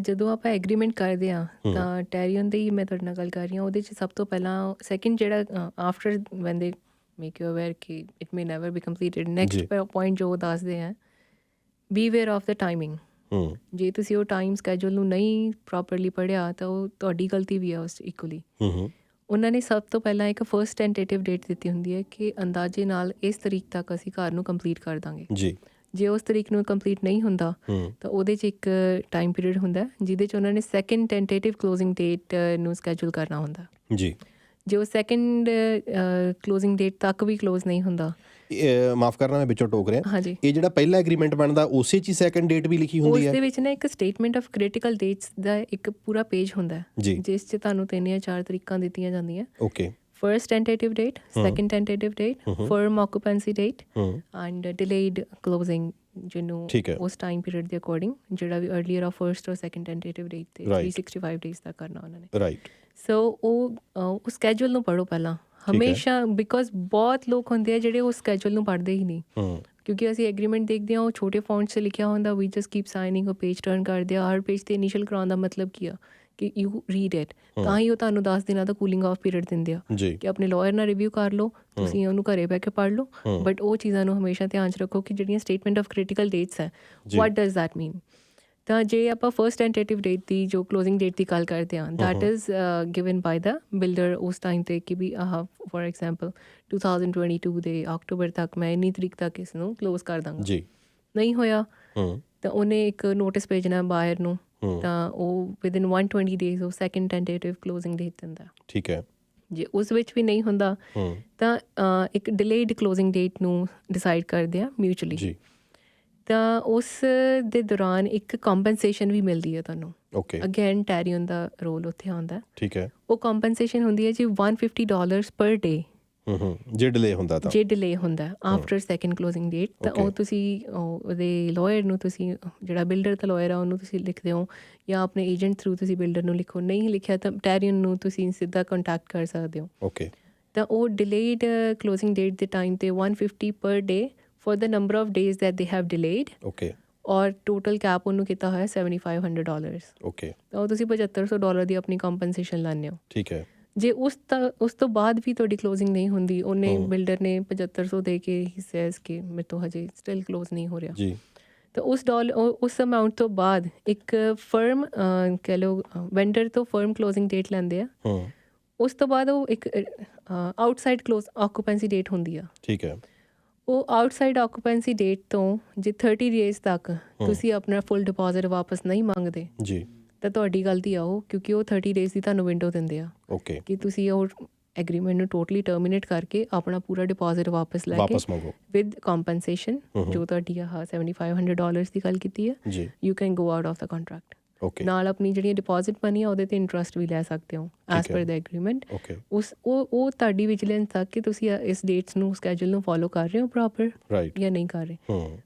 ਜਦੋਂ ਆਪਾਂ ਐਗਰੀਮੈਂਟ ਕਰਦੇ ਹਾਂ ਤਾਂ ਟੈਰੀਅਨ ਦੀ ਮੈਂ ਤੁਹਾਡੇ ਨਾਲ ਗੱਲ ਕਰ ਰਹੀ ਹਾਂ, ਉਹਦੇ 'ਚ ਸਭ ਤੋਂ ਪਹਿਲਾਂ ਸੈਕਿੰਡ ਜਿਹੜਾ after when they make you aware ਕਿ it may never be completed, next point ਜੋ ਉਹ ਦੱਸਦੇ ਆ, be aware of the timing. ਜੇ ਤੁਸੀਂ ਉਹ ਟਾਈਮ ਸਕੈਜੂਲ ਨੂੰ ਨਹੀਂ ਪ੍ਰੋਪਰਲੀ ਪੜ੍ਹਿਆ ਤਾਂ ਉਹ ਤੁਹਾਡੀ ਗਲਤੀ ਵੀ ਆ ਉਸ ਇਕੁਅਲੀ। ਉਹਨਾਂ ਨੇ ਸਭ ਤੋਂ ਪਹਿਲਾਂ ਇੱਕ ਫਰਸਟ ਟੈਂਟੇਟਿਵ ਡੇਟ ਦਿੱਤੀ ਹੁੰਦੀ ਹੈ ਕਿ ਅੰਦਾਜ਼ੇ ਨਾਲ ਇਸ ਤਰੀਕ ਤੱਕ ਅਸੀਂ ਘਰ ਨੂੰ ਕੰਪਲੀਟ ਕਰ ਦਾਂਗੇ ਜੀ। ਜੇ ਉਸ ਤਰੀਕ ਨੂੰ ਕੰਪਲੀਟ ਨਹੀਂ ਹੁੰਦਾ ਤਾਂ ਉਹਦੇ 'ਚ ਇੱਕ ਟਾਈਮ ਪੀਰੀਅਡ ਹੁੰਦਾ ਜਿਹਦੇ 'ਚ ਉਹਨਾਂ ਨੇ ਸੈਕਿੰਡ ਟੈਂਟੇਟਿਵ ਕਲੋਜ਼ਿੰਗ ਡੇਟ ਨੂੰ ਸਕੈਜੂਲ ਕਰਨਾ ਹੁੰਦਾ ਜੀ। ਜੇ ਉਹ ਸੈਕਿੰਡ ਕਲੋਜ਼ਿੰਗ ਡੇਟ ਤੱਕ ਵੀ ਕਲੋਜ਼ ਨਹੀਂ ਹੁੰਦਾ, ਮਾਫ ਕਰਨਾ ਮੈਂ ਵਿੱਚੋਂ ਟੋਕ ਰਿਹਾ, ਹਾਂਜੀ, ਇਹ ਜਿਹੜਾ ਪਹਿਲਾ ਐਗਰੀਮੈਂਟ ਬਣਦਾ ਉਸੇ 'ਚ ਹੀ ਸੈਕਿੰਡ ਡੇਟ ਵੀ ਲਿਖੀ ਹੁੰਦੀ ਹੈ? ਉਸ ਦੇ ਵਿੱਚ ਨਾ ਇੱਕ ਸਟੇਟਮੈਂਟ ਆਫ ਕ੍ਰਿਟੀਕਲ ਡੇਟਸ ਦਾ ਇੱਕ ਪੂਰਾ ਪੇਜ ਹੁੰਦਾ ਜੀ, ਜਿਸ 'ਚ ਤੁਹਾਨੂੰ 3 ਜਾਂ 4 ਤਰੀਕਾਂ ਦਿੱਤੀਆਂ ਜਾਂਦੀਆਂ। Okay. First tentative date, second tentative date, firm occupancy date and delayed closing, ਜਿਹਨੂੰ ਉਸ ਟਾਈਮ ਪੀਰੀਅਡ ਦੇ ਅਕੋਰਡਿੰਗ ਜਿਹੜਾ ਵੀ earlier of first or second tentative date 'ਤੇ 365 ਡੇਜ਼ ਤੱਕ ਕਰਨਾ ਉਹਨਾਂ ਨੇ। ਰਾਈਟ। ਸੋ ਉਹ ਸਕੈਜੂਲ ਨੂੰ ਪੜ੍ਹੋ ਪਹਿਲਾਂ ਹਮੇਸ਼ਾ, ਬਿਕੋਜ਼ ਬਹੁਤ ਲੋਕ ਹੁੰਦੇ ਆ ਜਿਹੜੇ ਉਸ ਸਕੈਜੂਲ ਨੂੰ ਪੜ੍ਹਦੇ ਹੀ ਨਹੀਂ, ਕਿਉਂਕਿ ਅਸੀਂ ਐਗਰੀਮੈਂਟ ਦੇਖਦੇ ਹਾਂ ਉਹ ਛੋਟੇ ਫੌਂਟ 'ਚ ਲਿਖਿਆ ਹੁੰਦਾ, ਵੀ ਜਸਟ ਕੀਪ ਸਾਈਨਿੰਗ, ਉਹ ਪੇਜ ਟਰਨ ਕਰਦੇ ਆ। ਹਰ ਪੇਜ 'ਤੇ ਇਨੀਸ਼ੀਅਲ ਕਰਾਉਣ ਦਾ ਮਤਲਬ ਕੀ ਆ ਕਿ ਯੂ ਰੀਡ ਇਟ, ਤਾਂ ਹੀ ਉਹ ਤੁਹਾਨੂੰ 10 ਦਿਨਾਂ ਦਾ ਕੂਲਿੰਗ ਆਫ ਪੀਰੀਅਡ ਦਿੰਦੇ ਆ ਕਿ ਆਪਣੇ ਲਾਇਰ ਨਾਲ ਰਿਵਿਊ ਕਰ ਲਓ, ਤੁਸੀਂ ਉਹਨੂੰ ਘਰੇ ਬਹਿ ਕੇ ਪੜ੍ਹ ਲਓ। ਬਟ ਉਹ ਚੀਜ਼ਾਂ ਨੂੰ ਹਮੇਸ਼ਾ ਧਿਆਨ 'ਚ ਰੱਖੋ ਕਿ ਜਿਹੜੀਆਂ ਸਟੇਟਮੈਂਟ ਆਫ ਕ੍ਰਿਟੀਕਲ ਡੇਟਸ ਹੈ, ਵਾਟ ਡਜ਼ ਦੈਟ ਮੀਨ। ਤਾਂ ਜੇ ਆਪਾਂ ਫਰਸਟ ਟੈਂਟੇਟਿਵ ਡੇਟ ਦੀ ਜੋ ਕਲੋਜ਼ਿੰਗ ਡੇਟ ਦੀ ਗੱਲ ਕਰਦੇ ਹਾਂ, that is given by the builder ਉਸ ਟਾਈਮ 'ਤੇ ਕਿ ਵੀ ਆਹ ਫੋਰ ਐਗਜ਼ਾਮਪਲ 2022 ਦੇ ਅਕਤੂਬਰ ਤੱਕ ਮੈਂ ਇੰਨੀ ਤਰੀਕ ਤੱਕ ਇਸ ਨੂੰ ਕਲੋਜ਼ ਕਰ ਦਾਂਗਾ ਜੀ। ਨਹੀਂ ਹੋਇਆ ਤਾਂ ਉਹਨੇ ਇੱਕ ਨੋਟਿਸ ਭੇਜਣਾ ਬਾਇਰ ਨੂੰ, ਤਾਂ ਉਹ ਵਿਦਿਨ 120 ਡੇਜ਼ ਉਹ ਸੈਕਿੰਡ ਟੈਂਟੇਟਿਵ ਕਲੋਜ਼ਿੰਗ ਡੇਟ ਦਿੰਦਾ। ਠੀਕ ਹੈ। ਜੇ ਉਸ ਵਿੱਚ ਵੀ ਨਹੀਂ ਹੁੰਦਾ ਤਾਂ ਇੱਕ ਡਿਲੇਡ ਕਲੋਜ਼ਿੰਗ ਡੇਟ ਨੂੰ ਡਿਸਾਈਡ ਕਰਦੇ ਆ ਮਿਊਚੁਅਲੀ ਜੀ। ਤਾਂ ਉਸ ਦੇ ਦੌਰਾਨ ਇੱਕ ਕੰਪਨਸੇਸ਼ਨ ਵੀ ਮਿਲਦੀ ਹੈ ਤੁਹਾਨੂੰ। ਓਕੇ। ਅਗੇਨ ਟੈਰੀਅਨ ਦਾ ਰੋਲ ਉੱਥੇ ਆਉਂਦਾ। ਠੀਕ ਹੈ। ਉਹ ਕੰਪਨਸੇਸ਼ਨ ਹੁੰਦੀ ਹੈ ਜੀ $150 ਪਰ ਡੇ ਜੇ ਡਿਲੇ ਹੁੰਦਾ ਤਾਂ, ਜੇ ਡਿਲੇ ਹੁੰਦਾ ਆਫਟਰ ਸੈਕਿੰਡ ਕਲੋਜ਼ਿੰਗ ਡੇਟ। ਤਾਂ ਉਹ ਤੁਸੀਂ ਉਹਦੇ ਲਾਇਰ ਨੂੰ, ਤੁਸੀਂ ਜਿਹੜਾ ਬਿਲਡਰ ਦਾ ਲਾਇਰ ਆ ਉਹਨੂੰ ਤੁਸੀਂ ਲਿਖਦੇ ਹੋ, ਜਾਂ ਆਪਣੇ ਏਜੰਟ ਥਰੂ ਤੁਸੀਂ ਬਿਲਡਰ ਨੂੰ ਲਿਖੋ। ਨਹੀਂ ਲਿਖਿਆ ਤਾਂ ਟੈਰੀਅਨ ਨੂੰ ਤੁਸੀਂ ਸਿੱਧਾ ਕੰਟੈਕਟ ਕਰ ਸਕਦੇ ਹੋ। ਓਕੇ। ਤਾਂ ਉਹ ਡਿਲੇਡ ਕਲੋਜ਼ਿੰਗ ਡੇਟ ਦੇ ਟਾਈਮ 'ਤੇ $150 ਪਰ ਡੇ for the number of days that they have delayed. Okay. ਔਰ ਟੋਟਲ ਕੈਪ ਉਹਨੂੰ ਕੀਤਾ ਹੋਇਆ $7,500. ਓਕੇ। ਤਾਂ ਉਹ ਤੁਸੀਂ $7,500 ਦੀ ਆਪਣੀ ਕੰਪਨਸੇਸ਼ਨ ਲੈਂਦੇ ਹੋ। ਠੀਕ ਹੈ। ਜੇ ਉਸ ਤੋਂ ਬਾਅਦ ਵੀ ਤੁਹਾਡੀ ਕਲੋਜ਼ਿੰਗ ਨਹੀਂ ਹੁੰਦੀ, ਉਹਨੇ ਬਿਲਡਰ ਨੇ $7,500 ਦੇ ਕੇ ਹੀ ਸੇਜ਼ ਕਿ ਮੇਰੇ ਤੋਂ ਹਜੇ ਸਟਿਲ ਕਲੋਜ਼ ਨਹੀਂ ਹੋ ਰਿਹਾ ਜੀ, ਤਾਂ ਉਸ ਅਮਾਊਂਟ ਤੋਂ ਬਾਅਦ ਇੱਕ ਫਰਮ ਕਹਿ ਲਓ ਵੈਂਡਰ ਤੋਂ ਫਰਮ ਕਲੋਜ਼ਿੰਗ ਡੇਟ ਲੈਂਦੇ ਆ। ਉਸ ਤੋਂ ਬਾਅਦ ਉਹ ਇੱਕ ਆਊਟਸਾਈਡ ਕਲੋਜ਼ ਆਕੂਪੈਂਸੀ ਡੇਟ ਹੁੰਦੀ ਆ। ਠੀਕ ਹੈ। ਉਹ ਆਊਟਸਾਈਡ ਆਕੂਪੈਂਸੀ ਡੇਟ ਤੋਂ ਜੇ 30 ਡੇਜ਼ ਤੱਕ ਤੁਸੀਂ ਆਪਣਾ ਫੁੱਲ ਡਿਪੋਜ਼ਿਟ ਵਾਪਸ ਨਹੀਂ ਮੰਗਦੇ ਜੀ, ਤਾਂ ਤੁਹਾਡੀ ਗਲਤੀ ਆ ਉਹ, ਕਿਉਂਕਿ ਉਹ 30 ਡੇਜ਼ ਦੀ ਤੁਹਾਨੂੰ ਵਿੰਡੋ ਦਿੰਦੇ ਆ। ਓਕੇ। ਕਿ ਤੁਸੀਂ ਉਹ ਐਗਰੀਮੈਂਟ ਨੂੰ ਟੋਟਲੀ ਟਰਮੀਨੇਟ ਕਰਕੇ ਆਪਣਾ ਪੂਰਾ ਡਿਪੋਜ਼ਿਟ ਵਾਪਸ ਲੈ ਕੇ ਵਿਦ ਕੰਪਨਸੇਸ਼ਨ, ਜੋ ਤੁਹਾਡੀ ਆਹ $7,500 ਦੀ ਗੱਲ ਕੀਤੀ ਹੈ, you can go out of the contract. ਨਾਲ ਆਪਣੀ ਜਿਹੜੀ ਡਿਪੋਜ਼ਿਟ ਮਨੀ ਆ ਉਹਦੇ 'ਤੇ ਇੰਟਰਸਟ ਵੀ ਲੈ ਸਕਦੇ ਹੋ ਐਜ਼ ਪਰ ਦਾ ਐਗਰੀਮੈਂਟ। ਉਹ ਤੁਹਾਡੀ ਵਿਜੀਲੈਂਸ ਤੱਕ ਕਿ ਤੁਸੀਂ ਇਸ ਡੇਟਸ ਨੂੰ, ਸਕੈਜੂਲ ਨੂੰ ਫੋਲੋ ਕਰ ਰਹੇ ਹੋ ਪ੍ਰੋਪਰ ਜਾਂ ਨਹੀਂ ਕਰ ਰਹੇ।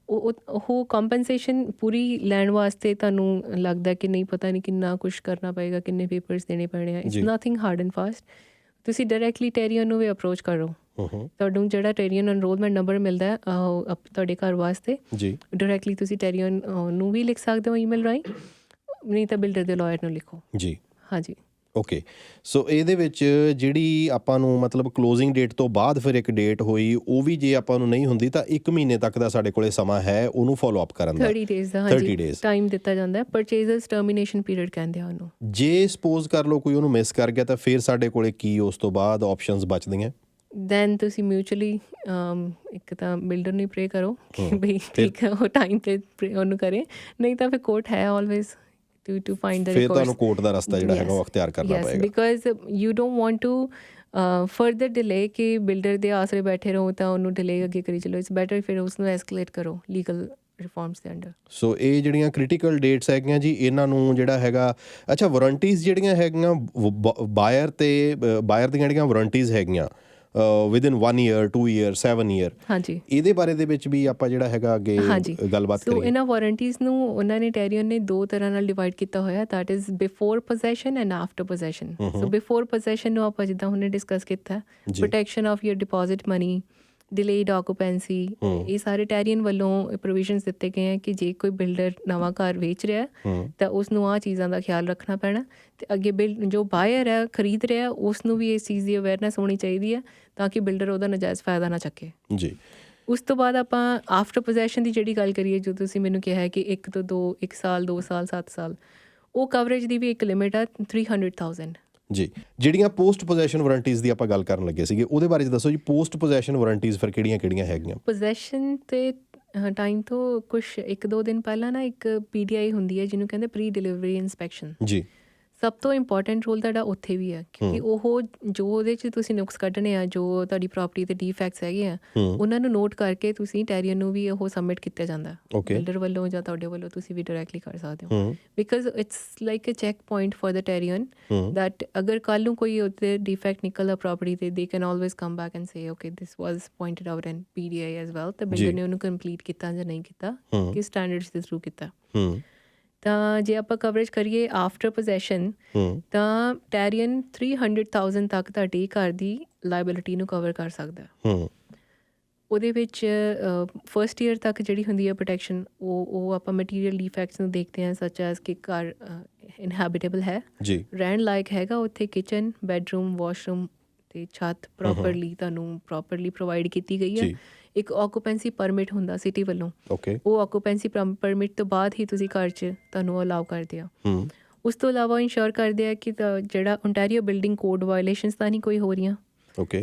ਉਹ ਕੰਪਨਸੇਸ਼ਨ ਪੂਰੀ ਲੈਣ ਵਾਸਤੇ ਤੁਹਾਨੂੰ ਲੱਗਦਾ ਕਿ ਨਹੀਂ, ਪਤਾ ਨਹੀਂ ਕਿੰਨਾ ਕੁਛ ਕਰਨਾ ਪਏਗਾ, ਕਿੰਨੇ ਪੇਪਰਸ ਦੇਣੇ ਪੈਣੇ ਆ, it's nothing hard and fast. ਤੁਸੀਂ ਡਾਇਰੈਕਟਲੀ ਟੈਰੀਅਨ ਨੂੰ ਵੀ ਅਪਰੋਚ ਕਰੋ। ਤੁਹਾਨੂੰ ਜਿਹੜਾ ਟੈਰੀਅਨ ਐਨਰੋਲਮੈਂਟ ਨੰਬਰ ਮਿਲਦਾ ਤੁਹਾਡੇ ਘਰ ਵਾਸਤੇ ਜੀ, ਡਾਇਰੈਕਟਲੀ ਤੁਸੀਂ ਟੈਰੀਅਨ ਨੂੰ ਵੀ ਲਿਖ ਸਕਦੇ ਹੋ ਈਮੇਲ ਰਾਹੀਂ, ਨਹੀਂ ਤਾਂ ਬਿਲਡਰ ਦੇ ਲਾਇਰ ਨੂੰ ਲਿਖੋ ਜੀ। ਹਾਂਜੀ। ਓਕੇ, ਸੋ ਇਹਦੇ ਵਿੱਚ ਜਿਹੜੀ ਆਪਾਂ ਨੂੰ ਮਤਲਬ ਕਲੋਜ਼ਿੰਗ ਡੇਟ ਤੋਂ ਬਾਅਦ ਫਿਰ ਇੱਕ ਡੇਟ ਹੋਈ, ਉਹ ਵੀ ਜੇ ਆਪਾਂ ਨੂੰ ਨਹੀਂ ਹੁੰਦੀ ਤਾਂ 1 ਮਹੀਨੇ ਤੱਕ ਦਾ ਸਾਡੇ ਕੋਲੇ ਸਮਾਂ ਹੈ ਉਹਨੂੰ ਫੋਲੋ ਅਪ ਕਰਨ ਦਾ। 30 ਡੇਜ਼ ਦਾ 30 ਡੇਜ਼ ਟਾਈਮ ਦਿੱਤਾ ਜਾਂਦਾ। ਪਰਚੇਜ਼ਰਸ ਟਰਮੀਨੇਸ਼ਨ ਪੀਰੀਅਡ ਕਹਿੰਦੇ ਆ ਉਹਨੂੰ। ਜੇ ਸਪੋਜ਼ ਕਰ ਲਓ ਕੋਈ ਉਹਨੂੰ ਮਿਸ ਕਰ ਗਿਆ ਤਾਂ ਫਿਰ ਸਾਡੇ ਕੋਲੇ ਕੀ ਉਸ ਤੋਂ ਬਾਅਦ ਆਪਸ਼ਨਸ ਬਚਦੀਆਂ? ਦੈਨ ਤੁਸੀਂ ਮਿਊਚੁਅਲੀ ਇੱਕ ਤਾਂ ਬਿਲਡਰ ਨੂੰ ਪ੍ਰੇ ਕਰੋ ਕਿ ਬਈ ਠੀਕ ਹੈ ਉਹ ਟਾਈਮ 'ਤੇ ਉਹਨੂੰ ਕਰੇ, ਨਹੀਂ ਤਾਂ ਫਿਰ ਕੋਰਟ ਹੈ ਆਲਵੇਜ਼ to find the ਫਿਰ recourse. ਤੁਹਾਨੂੰ ਕੋਰਟ ਦਾ ਰਸਤਾ ਜਿਹੜਾ ਹੈਗਾ ਉਹ ਅਖਤਿਆਰ ਕਰਨਾ ਪਏਗਾ। Yes, because you don't want to further delay ਕਿ ਬਿਲਡਰ ਦੇ ਆਸਰੇ ਬੈਠੇ ਰਹੋ ਤਾਂ ਉਹਨੂੰ ਡਿਲੇ ਅੱਗੇ ਕਰੀ ਚਲੋ। ਇਟਸ ਬੈਟਰ ਫਿਰ ਉਸਨੂੰ ਐਸਕੇਲੇਟ ਕਰੋ ਲੀਗਲ ਰਿਫਾਰਮਸ ਦੇ ਅੰਡਰ। ਸੋ ਇਹ ਜਿਹੜੀਆਂ ਕ੍ਰਿਟੀਕਲ ਡੇਟਸ ਹੈਗੀਆਂ ਜੀ, ਇਹਨਾਂ ਨੂੰ ਜਿਹੜਾ ਹੈਗਾ, ਅੱਛਾ ਵਾਰੰਟੀਜ਼ ਜਿਹੜੀਆਂ ਹੈਗੀਆਂ ਬਾਇਰ ਦੀਆਂ ਜਿਹੜੀਆਂ ਵਾਰੰਟੀਜ਼ ਹੈਗੀਆਂ ਵਿਦਿਨ 1 year 2 year 7 year, ਹਾਂਜੀ, ਇਹਦੇ ਬਾਰੇ ਦੇ ਵਿੱਚ ਵੀ ਆਪਾਂ ਜਿਹੜਾ ਹੈਗਾ ਅੱਗੇ ਗੱਲਬਾਤ ਕਰੀਏ। ਸੋ ਇਹਨਾਂ ਵਾਰੰਟੀਜ਼ ਨੂੰ ਉਹਨਾਂ ਨੇ ਟੈਰੀਅਨ ਨੇ 2 ਤਰ੍ਹਾਂ ਨਾਲ ਡਿਵਾਈਡ ਕੀਤਾ ਹੋਇਆ, that is before possession and after possession. So before possession ਨੂੰ ਆਪਾਂ ਜਿੱਦਾਂ ਹੁਣੇ ਡਿਸਕਸ ਕੀਤਾ, protection of your deposit money, delayed occupancy, ਇਹ ਸਾਰੇ ਟੈਰੀਅਨ ਵੱਲੋਂ ਪ੍ਰੋਵੀਜ਼ਨਸ ਦਿੱਤੇ ਗਏ ਹੈ ਕਿ ਜੇ ਕੋਈ ਬਿਲਡਰ ਨਵਾਂ ਘਰ ਵੇਚ ਰਿਹਾ ਤਾਂ ਉਸ ਨੂੰ ਆਹ ਚੀਜ਼ਾਂ ਦਾ ਖਿਆਲ ਰੱਖਣਾ ਪੈਣਾ, ਅਤੇ ਅੱਗੇ ਜੋ ਬਾਇਰ ਹੈ ਖਰੀਦ ਰਿਹਾ ਉਸ ਨੂੰ ਵੀ ਇਸ ਚੀਜ਼ ਦੀ ਅਵੇਅਰਨੈਸ ਹੋਣੀ ਚਾਹੀਦੀ ਹੈ ਤਾਂ ਕਿ ਬਿਲਡਰ ਉਹਦਾ ਨਜਾਇਜ਼ ਫਾਇਦਾ ਨਾ ਚੱਕੇ ਜੀ। ਉਸ ਤੋਂ ਬਾਅਦ ਆਪਾਂ ਆਫਟਰ ਪੋਜੈਸ਼ਨ ਦੀ ਜਿਹੜੀ ਗੱਲ ਕਰੀਏ, ਜੋ ਤੁਸੀਂ ਮੈਨੂੰ ਕਿਹਾ ਹੈ ਕਿ 1 ਤੋਂ 1 ਸਾਲ 2 ਸਾਲ 7 ਸਾਲ, ਉਹ ਕਵਰੇਜ ਦੀ ਵੀ ਇੱਕ ਲਿਮਿਟ ਆ 300,000 ਜੀ। ਜਿਹੜੀਆਂ ਪੋਸਟ ਪੋਜੈਸ਼ਨ ਵਾਰੰਟੀਜ਼ ਦੀ ਆਪਾਂ ਗੱਲ ਕਰਨ ਲੱਗੇ ਸੀਗੇ, ਉਹਦੇ ਬਾਰੇ ਦੱਸੋ ਜੀ। ਪੋਸਟ ਪੋਜੈਸ਼ਨ ਵਾਰੰਟੀਜ਼ ਫਿਰ ਕਿਹੜੀਆਂ ਹੈਗੀਆਂ? ਪੋਜੈਸ਼ਨ ਤੇ ਟਾਈਮ ਤੋਂ ਕੁਛ 1-2 ਦਿਨ ਪਹਿਲਾਂ ਨਾ ਇੱਕ PDI ਹੁੰਦੀ ਹੈ ਜਿਹਨੂੰ ਕਹਿੰਦੇ ਪ੍ਰੀ ਡਿਲੀਵਰੀ ਇਨਸਪੈਕਸ਼ਨ ਜੀ। ਸਭ ਤੋਂ ਇੰਪੋਰਟੈਂਟ ਰੋਲ ਤੁਹਾਡਾ ਉੱਥੇ ਵੀ ਹੈ, ਕਿਉਂਕਿ ਉਹ ਜੋ ਉਹਦੇ 'ਚ ਤੁਸੀਂ ਨੁਕਸ ਕੱਢਣੇ ਆ, ਜੋ ਤੁਹਾਡੀ ਪ੍ਰੋਪਰਟੀ ਦੇ ਡੀਫੈਕਟਸ ਹੈਗੇ ਆ, ਉਹਨਾਂ ਨੂੰ ਨੋਟ ਕਰਕੇ ਤੁਸੀਂ ਟੈਰੀਅਨ ਨੂੰ ਵੀ ਉਹ ਸਬਮਿਟ ਕੀਤਾ ਜਾਂਦਾ ਬਿਲਡਰ ਵੱਲੋਂ ਜਾਂ ਤੁਹਾਡੇ ਵੱਲੋਂ, ਤੁਸੀਂ ਵੀ ਡਾਇਰੈਕਟਲੀ ਕਰ ਸਕਦੇ ਹੋ। Because it's like a checkpoint for the Tarion that ਅਗਰ ਕੱਲ੍ਹ ਨੂੰ ਕੋਈ ਉਹਦੇ ਡੀਫੈਕਟ ਨਿਕਲਦਾ ਪ੍ਰੋਪਰਟੀ 'ਤੇ, they can always come back and say okay this was pointed out in PDI as well, ਤਾਂ ਬਿਲਡਰ ਨੇ ਉਹਨੂੰ ਕੰਪਲੀਟ ਕੀਤਾ ਜਾਂ ਨਹੀਂ ਕੀਤਾ, ਕਿਸ ਸਟੈਂਡਰਡਸ ਦੇ ਥਰੂ ਕੀਤਾ। ਤਾਂ ਜੇ ਆਪਾਂ ਕਵਰੇਜ ਕਰੀਏ ਆਫਟਰ ਪੋਜੈਸ਼ਨ, ਤਾਂ ਟੈਰੀਅਨ 300,000 ਤੱਕ ਤੁਹਾਡੀ ਘਰ ਦੀ ਲਾਇਬਿਲਿਟੀ ਨੂੰ ਕਵਰ ਕਰ ਸਕਦਾ। ਉਹਦੇ ਵਿੱਚ ਫਸਟ ਈਅਰ ਤੱਕ ਜਿਹੜੀ ਹੁੰਦੀ ਹੈ ਪ੍ਰੋਟੈਕਸ਼ਨ, ਉਹ ਆਪਾਂ ਮਟੀਰੀਅਲ ਡੀਫੈਕਟਸ ਨੂੰ ਦੇਖਦੇ ਹਾਂ, ਸੱਚ ਐਜ਼ ਕਿ ਘਰ ਇਨਹੈਬਿਟੇਬਲ ਹੈ ਜੀ, ਰਹਿਣ ਲਾਇਕ ਹੈਗਾ, ਉੱਥੇ ਕਿਚਨ, ਬੈਡਰੂਮ, ਵਾਸ਼ਰੂਮ ਅਤੇ ਛੱਤ ਤੁਹਾਨੂੰ ਪ੍ਰੋਪਰਲੀ ਪ੍ਰੋਵਾਈਡ ਕੀਤੀ ਗਈ ਹੈ। ਇੱਕ ਆਕੂਪੈਂਸੀ ਪਰਮਿਟ ਹੁੰਦਾ ਸਿਟੀ ਵੱਲੋਂ, ਉਹ ਆਕੂਪੈਂਸੀ ਪਰਮਿਟ ਤੋਂ ਬਾਅਦ ਹੀ ਤੁਸੀਂ ਘਰ 'ਚ ਤੁਹਾਨੂੰ ਅਲਾਉ ਕਰਦੇ ਆ। ਉਸ ਤੋਂ ਇਲਾਵਾ ਇੰਸ਼ੋਰ ਕਰਦੇ ਆ ਕਿ ਜਿਹੜਾ ਓਨਟਾਰੀਓ ਬਿਲਡਿੰਗ ਕੋਡ ਵਾਇਲੇਸ਼ਨਸ ਤਾਂ ਨਹੀਂ ਕੋਈ ਹੋ ਰਹੀਆਂ।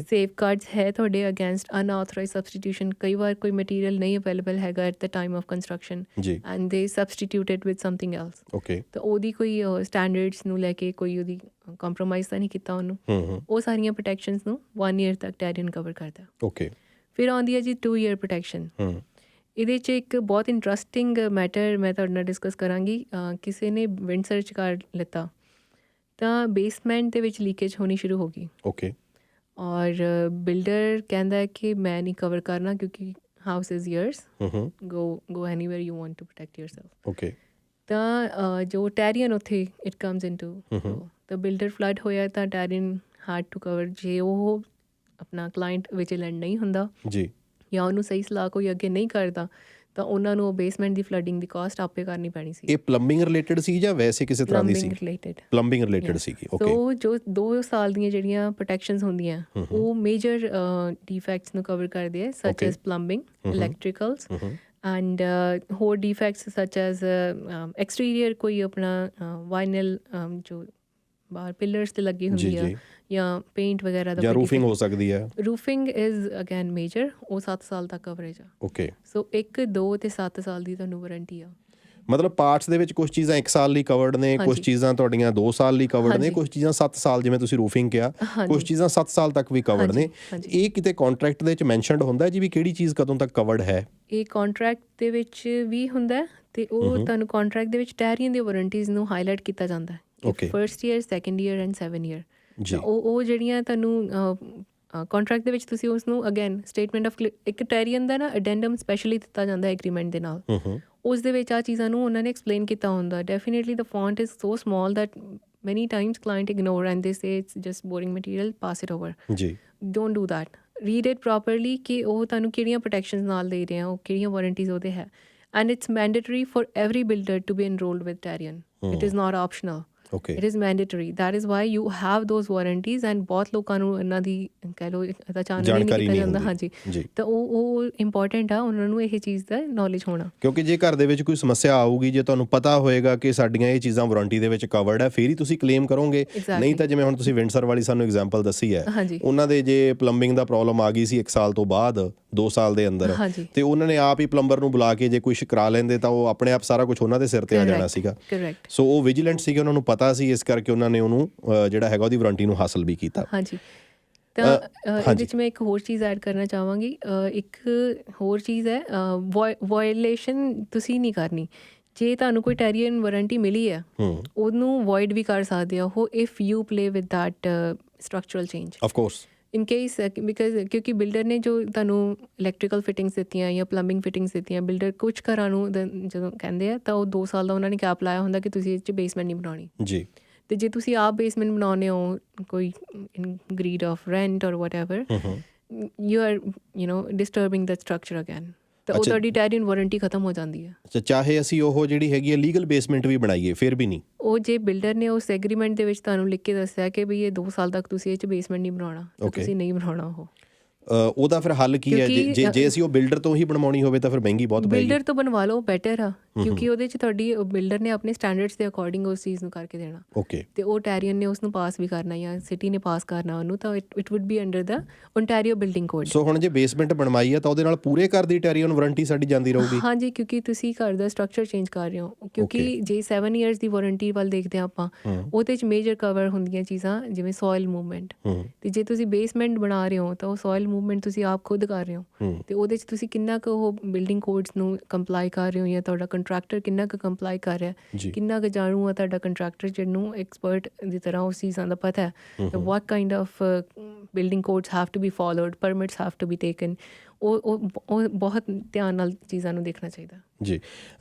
ਸੇਫ ਗਾਰਡਸ ਹੈ ਤੁਹਾਡੇ ਅਗੇਂਸਟ ਅਨਆਥੋਰਾਈਜ਼ ਸਬਸਟੀਟਿਊਸ਼ਨ। ਕਈ ਵਾਰ ਕੋਈ ਮਟੀਰੀਅਲ ਨਹੀਂ ਅਵੇਲੇਬਲ ਹੈਗਾ at the time of construction and ਦੇ ਸਬਸਟੀਟਿਊਟਡ ਵਿਦ ਸਮਥਿੰਗ ਐਲਸ, ਤਾਂ ਉਹਦੀ ਕੋਈ ਸਟੈਂਡਰਡਸ ਨੂੰ ਲੈ ਕੇ ਕੋਈ ਉਹਦੀ ਕੰਪਰੋਮਾਈਜ਼ ਤਾਂ ਨਹੀਂ ਕੀਤਾ ਉਹਨੂੰ। ਉਹ ਸਾਰੀਆਂ ਪ੍ਰੋਟੈਕਸ਼ਨਸ ਨੂੰ 1 year ਤੱਕ ਟੈਰੀਅਨ ਕਵਰ ਕਰਦਾ। ਫਿਰ ਆਉਂਦੀ ਹੈ ਜੀ 2 year ਪ੍ਰੋਟੈਕਸ਼ਨ। ਇਹਦੇ 'ਚ ਇੱਕ ਬਹੁਤ ਇੰਟਰਸਟਿੰਗ ਮੈਟਰ ਮੈਂ ਤੁਹਾਡੇ ਨਾਲ ਡਿਸਕਸ ਕਰਾਂਗੀ। ਕਿਸੇ ਨੇ ਵਿੰਡ ਸਰਚ ਕਰ ਲਿੱਤਾ ਤਾਂ ਬੇਸਮੈਂਟ ਦੇ ਵਿੱਚ ਲੀਕੇਜ ਹੋਣੀ ਸ਼ੁਰੂ ਹੋ ਗਈ। ਔਰ ਬਿਲਡਰ ਕਹਿੰਦਾ ਕਿ ਮੈਂ ਨਹੀਂ ਕਵਰ ਕਰਨਾ ਕਿਉਂਕਿ house is yours, go anywhere you want to protect yourself. ਤਾਂ ਜੋ ਟੈਰੀਅਨ ਉੱਥੇ ਇਟ ਕਮਸ ਇਨਟੂ, ਤਾਂ ਬਿਲਡਰ ਫਲੱਡ ਹੋਇਆ ਤਾਂ ਟੈਰੀਅਨ ਹੈਡ ਟੂ ਕਵਰ। ਜੇ ਉਹ ਆਪਣਾ ਕਲਾਇੰਟ ਵਿਜੀਲੈਂਟ ਨਹੀਂ ਹੁੰਦਾ ਜੀ, ਜਾਂ ਉਹਨੂੰ ਸਹੀ ਸਲਾਹ ਕੋਈ ਅੱਗੇ ਨਹੀਂ ਕਰਦਾ, ਤਾਂ ਉਹਨਾਂ ਨੂੰ ਬੇਸਮੈਂਟ ਦੀ ਫਲੱਡਿੰਗ ਦੀ ਕਾਸਟ ਆਪੇ ਕਰਨੀ ਪੈਣੀ ਸੀ। ਇਹ ਪਲੰਬਿੰਗ ਰਿਲੇਟਡ ਸੀ ਜਾਂ ਵੈਸੇ ਕਿਸੇ ਤਰ੍ਹਾਂ ਦੀ ਸੀ? ਪਲੰਬਿੰਗ ਰਿਲੇਟਡ ਸੀਗੀ। ਸੋ ਜੋ 2 ਸਾਲ ਦੀਆਂ ਜਿਹੜੀਆਂ ਪ੍ਰੋਟੈਕਸ਼ਨਸ ਹੁੰਦੀਆਂ, ਉਹ ਮੇਜਰ ਡੀਫੈਕਟਸ ਨੂੰ ਕਵਰ ਕਰਦੇ ਆ, ਸੱਚ ਐਜ਼ ਪਲੰਬਿੰਗ, ਇਲੈਕਟ੍ਰੀਕਲਸ ਐਂਡ ਹੋਰ ਡੀਫੈਕਟਸ ਸੱਚ ਐਜ਼ ਐਕਸਟੀਰੀਅਰ, ਕੋਈ ਆਪਣਾ ਵਾਈਨਲ ਜੋ ਬਾਹਰ ਪਿਲਰਸ 'ਤੇ ਲੱਗੀ ਹੁੰਦੀ ਆ, ਜਾਂ ਪੇਂਟ ਵਗੈਰਾ ਦਾ, ਜਾਂ ਰੂਫਿੰਗ ਹੋ ਸਕਦੀ ਹੈ। ਰੂਫਿੰਗ ਇਜ਼ ਅਗੇਨ ਮੇਜਰ, ਉਹ 7 ਸਾਲ ਤੱਕ ਕਵਰੇਜ ਆ। ਸੋ 1, 2 ਅਤੇ 7 ਸਾਲ ਦੀ ਤੁਹਾਨੂੰ ਵਾਰੰਟੀ ਆ। ਮਤਲਬ ਪਾਰਟਸ ਦੇ ਵਿੱਚ ਕੁਝ ਚੀਜ਼ਾਂ 1 ਸਾਲ ਲਈ ਕਵਰਡ ਨੇ, ਕੁਝ ਚੀਜ਼ਾਂ ਤੁਹਾਡੀਆਂ 2 ਸਾਲ ਲਈ ਕਵਰਡ ਨੇ, ਕੁਝ ਚੀਜ਼ਾਂ 7 ਸਾਲ, ਜਿਵੇਂ ਤੁਸੀਂ ਰੂਫਿੰਗ ਕਿਹਾ, ਕੁਝ ਚੀਜ਼ਾਂ 7 ਸਾਲ ਤੱਕ ਵੀ ਕਵਰਡ ਨੇ। ਇਹ ਕਿਤੇ ਕੰਟਰੈਕਟ ਦੇ ਵਿੱਚ ਮੈਂਸ਼ਨਡ ਹੁੰਦਾ ਜੀ ਵੀ ਕਿਹੜੀ ਚੀਜ਼ ਕਦੋਂ ਤੱਕ ਕਵਰਡ ਹੈ? ਇਹ ਕੰਟਰੈਕਟ ਦੇ ਵਿੱਚ ਵੀ ਹੁੰਦਾ, ਅਤੇ ਉਹ ਤੁਹਾਨੂੰ ਕੰਟਰੈਕਟ ਦੇ ਵਿੱਚ ਟੈਰੀਅਨ ਦੀ ਵਾਰੰਟੀਜ਼ ਨੂੰ ਹਾਈਲਾਈਟ ਕੀਤਾ ਜਾਂਦਾ ਹੈ। First year, second year and 7 year। ਉਹ ਜਿਹੜੀਆਂ ਤੁਹਾਨੂੰ ਕੰਟਰੈਕਟ ਦੇ ਵਿੱਚ ਤੁਸੀਂ ਉਸਨੂੰ ਅਗੇਨ ਸਟੇਟਮੈਂਟ ਆਫ ਇੱਕ ਟੈਰੀਅਨ ਦਾ ਨਾ ਅਡੈਂਡਮ ਸਪੈਸ਼ਲੀ ਦਿੱਤਾ ਜਾਂਦਾ ਐਗਰੀਮੈਂਟ ਦੇ ਨਾਲ। ਉਸ ਦੇ ਵਿੱਚ ਆ ਚੀਜ਼ਾਂ ਨੂੰ ਉਹਨਾਂ ਨੇ ਐਕਸਪਲੇਨ ਕੀਤਾ ਹੁੰਦਾ। Definitely the font is so small that many times client ignore and they say it's just boring material, pass it over. ਜੀ Don't do that. Read it properly ਕਿ ਉਹ ਤੁਹਾਨੂੰ ਕਿਹੜੀਆਂ ਪ੍ਰੋਟੈਕਸ਼ਨਸ ਨਾਲ ਦੇ ਰਹੇ ਆ, ਉਹ ਕਿਹੜੀਆਂ ਵਾਰੰਟੀਜ਼ ਉਹਦੇ ਹੈ। And it's mandatory for every builder to be enrolled with Tarion. It is not optional. Okay It is mandatory. That is why you have those warranties and ਬਹੁਤ ਲੋਕਾਂ ਨੂੰ ਇਹਨਾਂ ਦੀ ਕਹਿ ਲਓ ਇਹਦਾ ਚਾਨਣ ਨਹੀਂ ਕੀਤਾ ਜਾਂਦਾ। ਹਾਂਜੀ ਜੀ ਤਾਂ ਉਹ ਇੰਪੋਰਟੈਂਟ ਆ ਉਹਨਾਂ ਨੂੰ ਇਹ ਚੀਜ਼ ਦਾ ਨੌਲੇਜ ਹੋਣਾ, ਕਿਉਂਕਿ ਜੇ ਘਰ ਦੇ ਵਿੱਚ ਕੋਈ ਸਮੱਸਿਆ ਆਊਗੀ, ਜੇ ਤੁਹਾਨੂੰ ਪਤਾ ਹੋਏਗਾ ਕਿ ਸਾਡੀਆਂ ਇਹ ਚੀਜ਼ਾਂ ਵਾਰੰਟੀ ਦੇ ਵਿੱਚ ਕਵਰਡ ਹੈ, ਫਿਰ ਹੀ ਤੁਸੀਂ ਕਲੇਮ ਕਰੋਗੇ। ਨਹੀਂ ਤਾਂ ਜਿਵੇਂ ਹੁਣ ਤੁਸੀਂ ਵਿੰਡਸਰ ਵਾਲੀ ਸਾਨੂੰ ਐਗਜ਼ਾਮਪਲ ਦੱਸੀ ਹੈ, ਉਹਨਾਂ ਦੇ ਜੇ ਪਲੰਬਿੰਗ ਦਾ ਪ੍ਰੋਬਲਮ ਆ ਗਈ ਸੀ 1 ਸਾਲ ਤੋਂ ਬਾਅਦ, 2 ਸਾਲ ਦੇ ਅੰਦਰ, ਤੇ ਉਹਨਾਂ ਨੇ ਆਪ ਹੀ ਪਲੰਬਰ ਨੂੰ ਬੁਲਾ ਕੇ ਜੇ ਕੁਛ ਕਰਾ ਲੈਂਦੇ ਤਾਂ ਉਹ ਆਪਣੇ ਆਪ ਸਾਰਾ ਕੁਝ ਉਹਨਾਂ ਦੇ ਸਿਰ ਤੇ ਆ ਜਾਣਾ ਸੀਗਾ। ਸੋ ਉਹ ਵਿਜੀਲੈਂਟ ਸੀਗੇ, ਉਹਨਾਂ ਨੂੰ ਪਤਾ ਸੀ, ਇਸ ਕਰਕੇ ਉਹਨਾਂ ਨੇ ਉਹਨੂੰ ਜਿਹੜਾ ਹੈਗਾ ਉਹਦੀ ਵਾਰੰਟੀ ਨੂੰ ਹਾਸਲ ਵੀ ਕੀਤਾ। ਹਾਂਜੀ ਤਾਂ ਇਹਦੇ ਵਿੱਚ ਮੈਂ ਇੱਕ ਹੋਰ ਚੀਜ਼ ਐਡ ਕਰਨਾ ਚਾਹਾਂਗੀ। ਇੱਕ ਹੋਰ ਚੀਜ਼ ਹੈ ਵਾਇਲੇਸ਼ਨ ਤੁਸੀਂ ਨਹੀਂ ਕਰਨੀ। ਜੇ ਤੁਹਾਨੂੰ ਕੋਈ ਟੈਰੀਅਨ ਵਾਰੰਟੀ ਮਿਲੀ ਹੈ ਉਹਨੂੰ ਵੋਇਡ ਵੀ ਕਰ ਸਕਦੇ ਹੋ if you play with that structural change of course in case, because ਕਿਉਂਕਿ ਬਿਲਡਰ ਨੇ ਜੋ ਤੁਹਾਨੂੰ ਇਲੈਕਟ੍ਰੀਕਲ ਫਿਟਿੰਗਸ ਦਿੱਤੀਆਂ ਜਾਂ ਪਲੰਬਿੰਗ ਫਿਟਿੰਗਸ ਦਿੱਤੀਆਂ, ਬਿਲਡਰ ਕੁਝ ਘਰਾਂ ਨੂੰ ਜਦੋਂ ਕਹਿੰਦੇ ਆ ਤਾਂ ਉਹ 2 ਸਾਲ ਦਾ ਉਹਨਾਂ ਨੇ ਕੈਪ ਲਾਇਆ ਹੁੰਦਾ ਕਿ ਤੁਸੀਂ ਇਹ 'ਚ ਬੇਸਮੈਂਟ ਨਹੀਂ ਬਣਾਉਣੀ ਜੀ। ਅਤੇ ਜੇ ਤੁਸੀਂ ਆਪ ਬੇਸਮੈਂਟ ਬਣਾਉਂਦੇ ਹੋ ਕੋਈ ਇਨ greed of rent or whatever, you are disturbing that structure again, ਤਾਂ ਉਹ ਤੁਹਾਡੀ ਟੈਰੀਅਨ ਵਾਰੰਟੀ ਖਤਮ ਹੋ ਜਾਂਦੀ ਹੈ। ਚਾਹੇ ਅਸੀਂ ਉਹ ਜਿਹੜੀ ਹੈਗੀ ਹੈ ਲੀਗਲ ਬੇਸਮੈਂਟ ਵੀ ਬਣਾਈਏ ਫਿਰ ਵੀ ਨਹੀਂ। ਉਹ ਜੇ ਬਿਲਡਰ ਨੇ ਉਸ ਐਗਰੀਮੈਂਟ ਦੇ ਵਿੱਚ ਤੁਹਾਨੂੰ ਲਿਖ ਕੇ ਦੱਸਿਆ ਕਿ ਵੀ ਇਹ 2 ਸਾਲ ਤੱਕ ਤੁਸੀਂ ਇਹ 'ਚ ਬੇਸਮੈਂਟ ਨਹੀਂ ਬਣਾਉਣਾ, ਤੁਸੀਂ ਨਹੀਂ ਬਣਾਉਣਾ ਉਹਦਾ ਫਿਰ ਹੱਲ ਕੀ ਹੈ? ਜੇ ਅਸੀਂ ਉਹ ਬਿਲਡਰ ਤੋਂ ਹੀ ਬਣਵਾਉਣੀ ਹੋਵੇ ਤਾਂ ਫਿਰ ਮਹਿੰਗੀ ਬਹੁਤ ਪਏਗੀ। ਬਿਲਡਰ ਤੋਂ ਬਣਵਾ ਲਓ, ਬੈਟਰ ਆ, ਕਿਉਂਕਿ ਉਹਦੇ 'ਚ ਤੁਹਾਡੀ ਬਿਲਡਰ ਨੇ ਆਪਣੇ ਸਟੈਂਡਰਡਸ ਦੇ ਅਕੋਰਡਿੰਗ ਉਸ ਚੀਜ਼ ਨੂੰ ਕਰਕੇ ਦੇਣਾ। ਓਕੇ, ਤੇ ਉਹ ਟੈਰੀਅਨ ਨੇ ਉਸ ਨੂੰ ਪਾਸ ਵੀ ਕਰਨਾ ਜਾਂ ਸਿਟੀ ਨੇ ਪਾਸ ਕਰਨਾ ਉਹਨੂੰ, ਤਾਂ it would be under the Ontario building code. So ਹੁਣ ਜੇ ਬੇਸਮੈਂਟ ਬਣਵਾਈ ਹੈ ਤਾਂ ਉਹਦੇ ਨਾਲ ਪੂਰੇ ਘਰ ਦੀ ਟੈਰੀਅਨ ਵਾਰੰਟੀ ਸਾਡੀ ਜਾਂਦੀ ਰਹੂਗੀ? ਹਾਂਜੀ, ਕਿਉਂਕਿ ਤੁਸੀਂ ਘਰ ਦਾ ਸਟਰਕਚਰ ਚੇਂਜ ਕਰ ਰਹੇ ਹੋ। ਕਿਉਂਕਿ ਜੇ 7 years ਦੀ ਵਾਰੰਟੀ ਵੱਲ ਦੇਖਦੇ ਹਾਂ ਆਪਾਂ, ਉਹਦੇ 'ਚ ਮੇਜਰ ਕਵਰ ਹੁੰਦੀਆਂ ਚੀਜ਼ਾਂ ਜਿਵੇਂ ਸੋਇਲ ਮੂਵਮੈਂਟ, ਤੇ ਜੇ ਤੁਸੀਂ ਬੇਸਮੈਂਟ ਬਣਾ ਰਹੇ ਹੋ ਤਾਂ ਉਹ ਸੋਇਲ ਮੂਵਮੈਂਟ ਤੁਸੀਂ ਆਪ ਖੁਦ ਕਰ ਰਹੇ ਹੋ, ਤੇ ਉਹਦੇ 'ਚ ਤੁਸੀਂ ਕਿੰਨਾ ਕੁ ਉਹ ਬਿਲਡਿੰਗ ਕੋਡਸ ਨੂੰ ਕੰਪਲਾਈ ਕਰ ਰਹੇ ਹੋ ਜਾਂ ਤੁਹਾਡਾ ਕੰਟਰੈਕਟਰ ਕਿੰਨਾ ਕੁ ਕੰਪਲਾਈ ਕਰ ਰਿਹਾ, ਕਿੰਨਾ ਕੁ ਜਾਣੂ ਆ ਤੁਹਾਡਾ ਕੰਟਰੈਕਟਰ ਜਿਹਨੂੰ ਐਕਸਪਰਟ ਦੀ ਤਰ੍ਹਾਂ ਉਸ ਚੀਜ਼ਾਂ ਦਾ ਪਤਾ ਹੈ, what kind of building codes have to be followed, permits have to be taken. ਉਹ ਬਹੁਤ ਧਿਆਨ ਨਾਲ ਚੀਜ਼ਾਂ ਨੂੰ ਦੇਖਣਾ ਚਾਹੀਦਾ ਜੀ।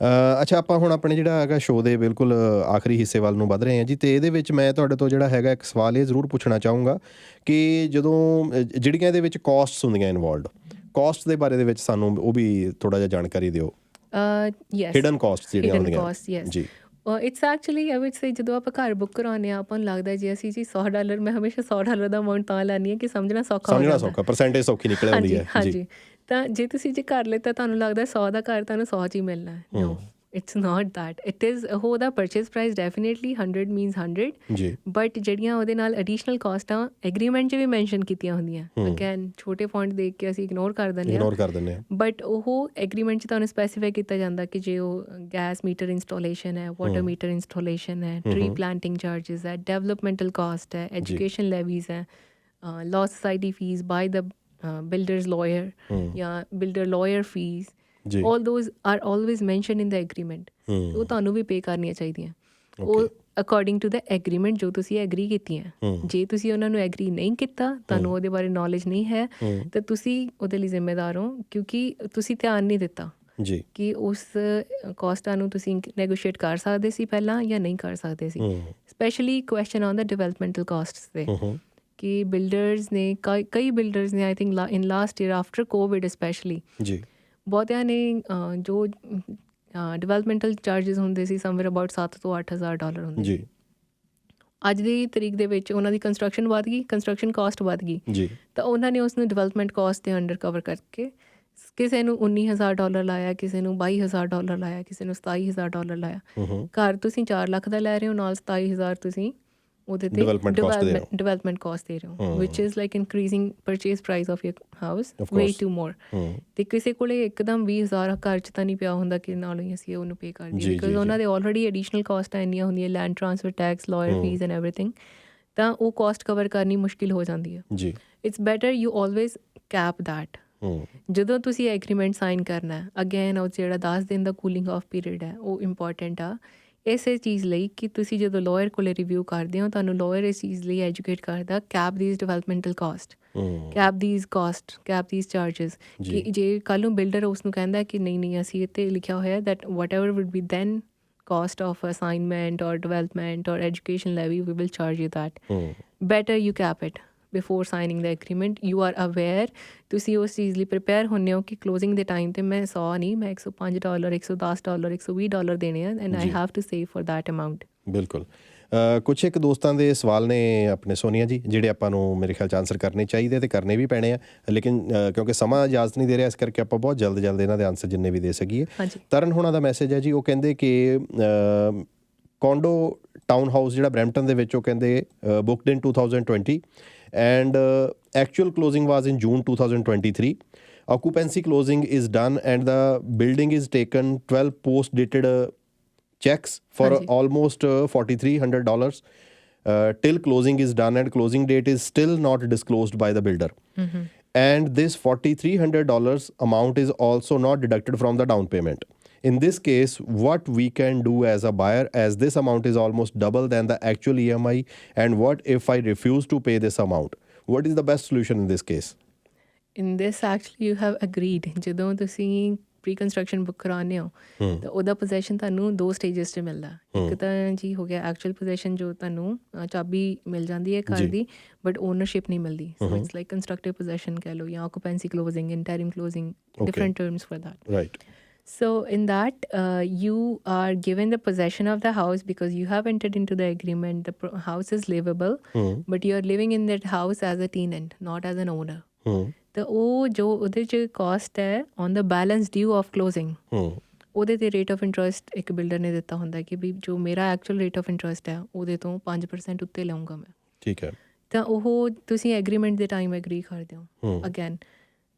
ਅੱਛਾ, ਆਪਾਂ ਹੁਣ ਆਪਣੇ ਜਿਹੜਾ ਹੈਗਾ ਸ਼ੋਅ ਦੇ ਬਿਲਕੁਲ ਆਖਰੀ ਹਿੱਸੇ ਵੱਲ ਨੂੰ ਵੱਧ ਰਹੇ ਹਾਂ ਜੀ, ਅਤੇ ਇਹਦੇ ਵਿੱਚ ਮੈਂ ਤੁਹਾਡੇ ਤੋਂ ਜਿਹੜਾ ਹੈਗਾ ਇੱਕ ਸਵਾਲ ਇਹ ਜ਼ਰੂਰ ਪੁੱਛਣਾ ਚਾਹੂੰਗਾ ਕਿ ਜਦੋਂ ਜਿਹੜੀਆਂ ਇਹਦੇ ਵਿੱਚ ਕਾਸਟਸ ਹੁੰਦੀਆਂ ਇਨਵੋਲਵਡ, ਕਾਸਟ ਦੇ ਬਾਰੇ ਦੇ ਵਿੱਚ ਸਾਨੂੰ ਉਹ ਵੀ ਥੋੜ੍ਹਾ ਜਿਹਾ ਜਾਣਕਾਰੀ ਦਿਓ। ਹਿਡਨ ਕਾਸਟ ਜਿਹੜੀਆਂ ਹੁੰਦੀਆਂ ਜੀ। ਇਟਸ ਐਕਚੁਅਲੀ ਆਈ ਵੁੱਡ ਸੇ ਜਦੋਂ ਆਪਾਂ ਘਰ ਬੁੱਕ ਕਰਾਉਂਦੇ ਹਾਂ ਆਪਾਂ ਨੂੰ ਲੱਗਦਾ ਜੀ ਅਸੀਂ ਜੀ $100, ਮੈਂ ਹਮੇਸ਼ਾ $100 ਦਾ ਅਮਾਊਂਟ ਤਾਂ ਲੈਂਦੀ ਹਾਂ ਕਿ ਸਮਝਣਾ ਸੌਖਾ, ਪਰਸੈਂਟੇਜ ਸੌਖੀ ਨਿਕਲ ਆਉਂਦੀ ਹੈ। ਹਾਂਜੀ, ਤਾਂ ਜੇ ਤੁਸੀਂ ਜੇ ਘਰ ਲਿੱਤਾ ਤੁਹਾਨੂੰ ਲੱਗਦਾ 100 ਦਾ ਘਰ ਤੁਹਾਨੂੰ 100 'ਚ ਹੀ ਮਿਲਣਾ, no it's not that. It is ਉਹਦਾ ਪਰਚੇਜ਼ ਪ੍ਰਾਈਸ ਡੈਫੀਨੇਟਲੀ 100 ਮੀਨਸ 100 ਜੀ, ਬਟ ਜਿਹੜੀਆਂ ਉਹਦੇ ਨਾਲ ਐਡੀਸ਼ਨਲ ਕਾਸਟਾਂ ਐਗਰੀਮੈਂਟ 'ਚ ਵੀ ਮੈਨਸ਼ਨ ਕੀਤੀਆਂ ਹੁੰਦੀਆਂ, ਅਗੈਨ ਛੋਟੇ ਫੌਂਟ ਦੇਖ ਕੇ ਅਸੀਂ ਇਗਨੋਰ ਕਰ ਦਿੰਦੇ ਹਾਂ, ਬਟ ਉਹ ਐਗਰੀਮੈਂਟ 'ਚ ਤੁਹਾਨੂੰ ਸਪੈਸੀਫਾਈ ਕੀਤਾ ਜਾਂਦਾ ਕਿ ਜੇ ਉਹ ਗੈਸ ਮੀਟਰ ਇੰਸਟਾਲੇਸ਼ਨ ਹੈ, ਵਾਟਰ ਮੀਟਰ ਇੰਸਟਾਲੇਸ਼ਨ ਹੈ, ਟਰੀ ਪਲਾਂਟਿੰਗ ਚਾਰਜਿਸ ਹੈ, ਡਿਵੈਲਪਮੈਂਟਲ ਕਾਸਟ ਹੈ, ਐਜੂਕੇਸ਼ਨ ਲੈਵੀਜ਼ ਹੈ, ਲਾਅ ਸੋਸਾਇਟੀ ਫੀਸ ਬਾਈ ਦ builder's lawyer ਜਾਂ builder lawyer fees, all those are always mentioned in the agreement. ਉਹ ਤੁਹਾਨੂੰ ਵੀ ਪੇ ਕਰਨੀਆਂ ਚਾਹੀਦੀਆਂ, ਉਹ ਅਕੋਰਡਿੰਗ ਟੂ ਦ ਐਗਰੀਮੈਂਟ ਜੋ ਤੁਸੀਂ ਐਗਰੀ ਕੀਤੀਆਂ। ਜੇ ਤੁਸੀਂ ਉਹਨਾਂ ਨੂੰ ਐਗਰੀ ਨਹੀਂ ਕੀਤਾ, ਤੁਹਾਨੂੰ ਉਹਦੇ ਬਾਰੇ ਨੌਲੇਜ ਨਹੀਂ ਹੈ, ਤਾਂ ਤੁਸੀਂ ਉਹਦੇ ਲਈ ਜ਼ਿੰਮੇਦਾਰ ਹੋ, ਕਿਉਂਕਿ ਤੁਸੀਂ ਧਿਆਨ ਨਹੀਂ ਦਿੱਤਾ ਜੀ ਕਿ ਉਸ ਕਾਸਟਾਂ ਨੂੰ ਤੁਸੀਂ ਨੈਗੋਸ਼ੀਏਟ ਕਰ ਸਕਦੇ ਸੀ ਪਹਿਲਾਂ ਜਾਂ ਨਹੀਂ ਕਰ ਸਕਦੇ ਸੀ। ਸਪੈਸ਼ਲੀ ਕੁਐਸਚਨ ਆਨ ਦ ਡਿਵੈਲਪਮੈਂਟਲ ਕਾਸਟਸ 'ਤੇ ਕਿ ਬਿਲਡਰਸ ਨੇ ਕਈ ਬਿਲਡਰਸ ਨੇ I think in last year after Covid specially ਜੀ, ਬਹੁਤਿਆਂ ਨੇ ਜੋ ਡਿਵੈਲਪਮੈਂਟਲ ਚਾਰਜਿਸ ਹੁੰਦੇ ਸੀ ਸਮਵੇਅਰ ਅਬਾਊਟ $7,000 to $8,000 ਹੁੰਦੇ ਜੀ। ਅੱਜ ਦੀ ਤਰੀਕ ਦੇ ਵਿੱਚ ਉਹਨਾਂ ਦੀ ਕੰਸਟਰਕਸ਼ਨ ਵੱਧ ਗਈ, ਕੰਸਟਰਕਸ਼ਨ ਕਾਸਟ ਵੱਧ ਗਈ ਜੀ, ਤਾਂ ਉਹਨਾਂ ਨੇ ਉਸ ਨੂੰ ਡਿਵੈਲਪਮੈਂਟ ਕਾਸਟ ਦੇ ਅੰਡਰ ਕਵਰ ਕਰਕੇ ਕਿਸੇ ਨੂੰ $19,000 ਲਾਇਆ, ਕਿਸੇ ਨੂੰ $22,000 ਲਾਇਆ, ਕਿਸੇ ਨੂੰ $27,000 ਲਾਇਆ। ਘਰ ਤੁਸੀਂ 4 ਲੱਖ ਦਾ ਲੈ ਰਹੇ ਹੋ, ਨਾਲ 27,000 ਤੁਸੀਂ ਉਹਦੇ 'ਤੇ ਡਿਵੈਲਪਮੈਂਟ ਕਾਸਟ ਦੇ ਰਹੇ ਹੋ, which is like increasing purchase price of your house way to more. ਅਤੇ ਕਿਸੇ ਕੋਲ ਇੱਕਦਮ 20,000 ਘਰ 'ਚ ਤਾਂ ਨਹੀਂ ਪਿਆ ਹੁੰਦਾ ਕਿ ਨਾਲ ਹੀ ਅਸੀਂ ਉਹਨੂੰ ਪੇ ਕਰ ਦਈਏ, ਬਿਕਾਜ਼ ਉਹਨਾਂ ਦੇ ਆਲਰੇਡੀ ਐਡੀਸ਼ਨਲ ਕਾਸਟਾਂ ਇੰਨੀਆਂ ਹੁੰਦੀਆਂ, land transfer tax, lawyer fees and everything, ਤਾਂ ਉਹ ਕਾਸਟ ਕਵਰ ਕਰਨੀ ਮੁਸ਼ਕਿਲ ਹੋ ਜਾਂਦੀ ਹੈ ਜੀ। It's better you always cap that. ਜਦੋਂ ਤੁਸੀਂ ਐਗਰੀਮੈਂਟ ਸਾਈਨ ਕਰਨਾ, ਅਗੇਨ ਉਹ ਜਿਹੜਾ 10 ਦਿਨ ਦਾ ਕੂਲਿੰਗ ਆਫ ਪੀਰੀਅਡ ਹੈ ਉਹ ਇੰਪੋਰਟੈਂਟ ਆ। ਇਸੇ ਚੀਜ਼ ਲਈ ਕਿ ਤੁਸੀਂ ਜਦੋਂ ਲਾਇਰ ਕੋਲੇ ਰਿਵਿਊ ਕਰਦੇ ਹੋ ਤੁਹਾਨੂੰ ਲਾਇਰ ਇਸ ਚੀਜ਼ ਲਈ ਐਜੂਕੇਟ ਕਰਦਾ cap these developmental cost, cap these cost, cap these charges, ਕਿ ਜੇ ਕੱਲ੍ਹ ਨੂੰ ਬਿਲਡਰ ਉਸ ਨੂੰ ਕਹਿੰਦਾ ਕਿ ਨਹੀਂ ਅਸੀਂ ਇੱਥੇ ਲਿਖਿਆ ਹੋਇਆ that whatever would be then cost of assignment or development or education levy, we will charge you that. Better you cap it before signing the agreement. You are aware, ਤੁਸੀਂ ਉਸ ਚੀਜ਼ ਲਈ ਪ੍ਰਿਪੇਅਰ ਹੁੰਦੇ ਹੋ ਕਿ closing ਦੇ time 'ਤੇ ਮੈਂ 100 ਨਹੀਂ, ਮੈਂ $105, $110, $120 ਦੇਣੇ ਆ and I have to save for that amount. ਬਿਲਕੁਲ। ਕੁਛ ਇੱਕ ਦੋਸਤਾਂ ਦੇ ਸਵਾਲ ਨੇ ਆਪਣੇ ਸੋਨੀਆ ਜੀ ਜਿਹੜੇ ਆਪਾਂ ਨੂੰ ਮੇਰੇ ਖਿਆਲ 'ਚ ਆਨਸਰ ਕਰਨੇ ਚਾਹੀਦੇ ਅਤੇ ਕਰਨੇ ਵੀ ਪੈਣੇ ਆ, ਲੇਕਿਨ ਕਿਉਂਕਿ ਸਮਾਂ ਇਜਾਜ਼ਤ ਨਹੀਂ ਦੇ ਰਿਹਾ ਇਸ ਕਰਕੇ ਆਪਾਂ ਬਹੁਤ ਜਲਦ ਇਹਨਾਂ ਦੇ ਆਨਸਰ ਜਿੰਨੇ ਵੀ ਦੇ ਸਕੀਏ। ਤਰਨ ਹੋਣਾ ਦਾ ਮੈਸੇਜ ਹੈ ਜੀ, ਉਹ ਕਹਿੰਦੇ ਕਿ ਕੋਂਡੋ ਟਾਊਨ ਹਾਊਸ ਜਿਹੜਾ ਬਰੈਂਪਟਨ ਦੇ ਵਿੱਚ, ਉਹ ਕਹਿੰਦੇ booked in 2020 and actual closing was in June 2023. Occupancy closing is done and the building is taken 12 post dated checks for almost $4,300 till closing is done, and closing date is still not disclosed by the builder. And this $4,300 amount is also not deducted from the down payment. In this case, what we can do as a buyer, as this amount is almost double than the actual EMI, and what if I refuse to pay this amount? What is the best solution in this case? In this actually you have agreed, ਜਦੋਂ ਤੁਸੀਂ pre construction book ਕਰਾਉਂਦੇ ਹੋ ਤਾਂ ਉਹਦਾ possession ਤੁਹਾਨੂੰ 2 stages 'ਚ ਮਿਲਦਾ। ਇੱਕ ਤਾਂ ਜੀ ਹੋ ਗਿਆ ਐਕਚੁਅਲ ਪੋਜੈਸ਼ਨ, ਜੋ ਤੁਹਾਨੂੰ ਚਾਬੀ ਮਿਲ ਜਾਂਦੀ ਹੈ ਘਰ ਦੀ ਬਟ ਓਨਰਸ਼ਿਪ ਨਹੀਂ ਮਿਲਦੀ। So it's like constructive possession ਕਹਿ ਲਓ ਜਾਂ occupancy closing, interim closing, different terms for that. Right. So in that, you are given the possession of the house because you have entered into the agreement. The house is livable, but you are living in that house as a tenant, not as an owner. ਤਾਂ ਉਹ ਜੋ ਉਹਦੇ 'ਚ cost ਹੈ on the balance due of closing, ਉਹਦੇ 'ਤੇ rate of interest ਇੱਕ builder ਨੇ ਦਿੱਤਾ ਹੁੰਦਾ ਕਿ ਵੀ ਜੋ ਮੇਰਾ ਐਕਚੁਅਲ ਰੇਟ ਆਫ ਇੰਟਰਸਟ ਹੈ ਉਹਦੇ ਤੋਂ 5% ਉੱਤੇ ਲਊਂਗਾ ਮੈਂ। ਠੀਕ ਹੈ। ਤਾਂ ਉਹ ਤੁਸੀਂ ਐਗਰੀਮੈਂਟ ਦੇ ਟਾਈਮ ਐਗਰੀ ਕਰਦੇ ਹੋ। ਅਗੇਨ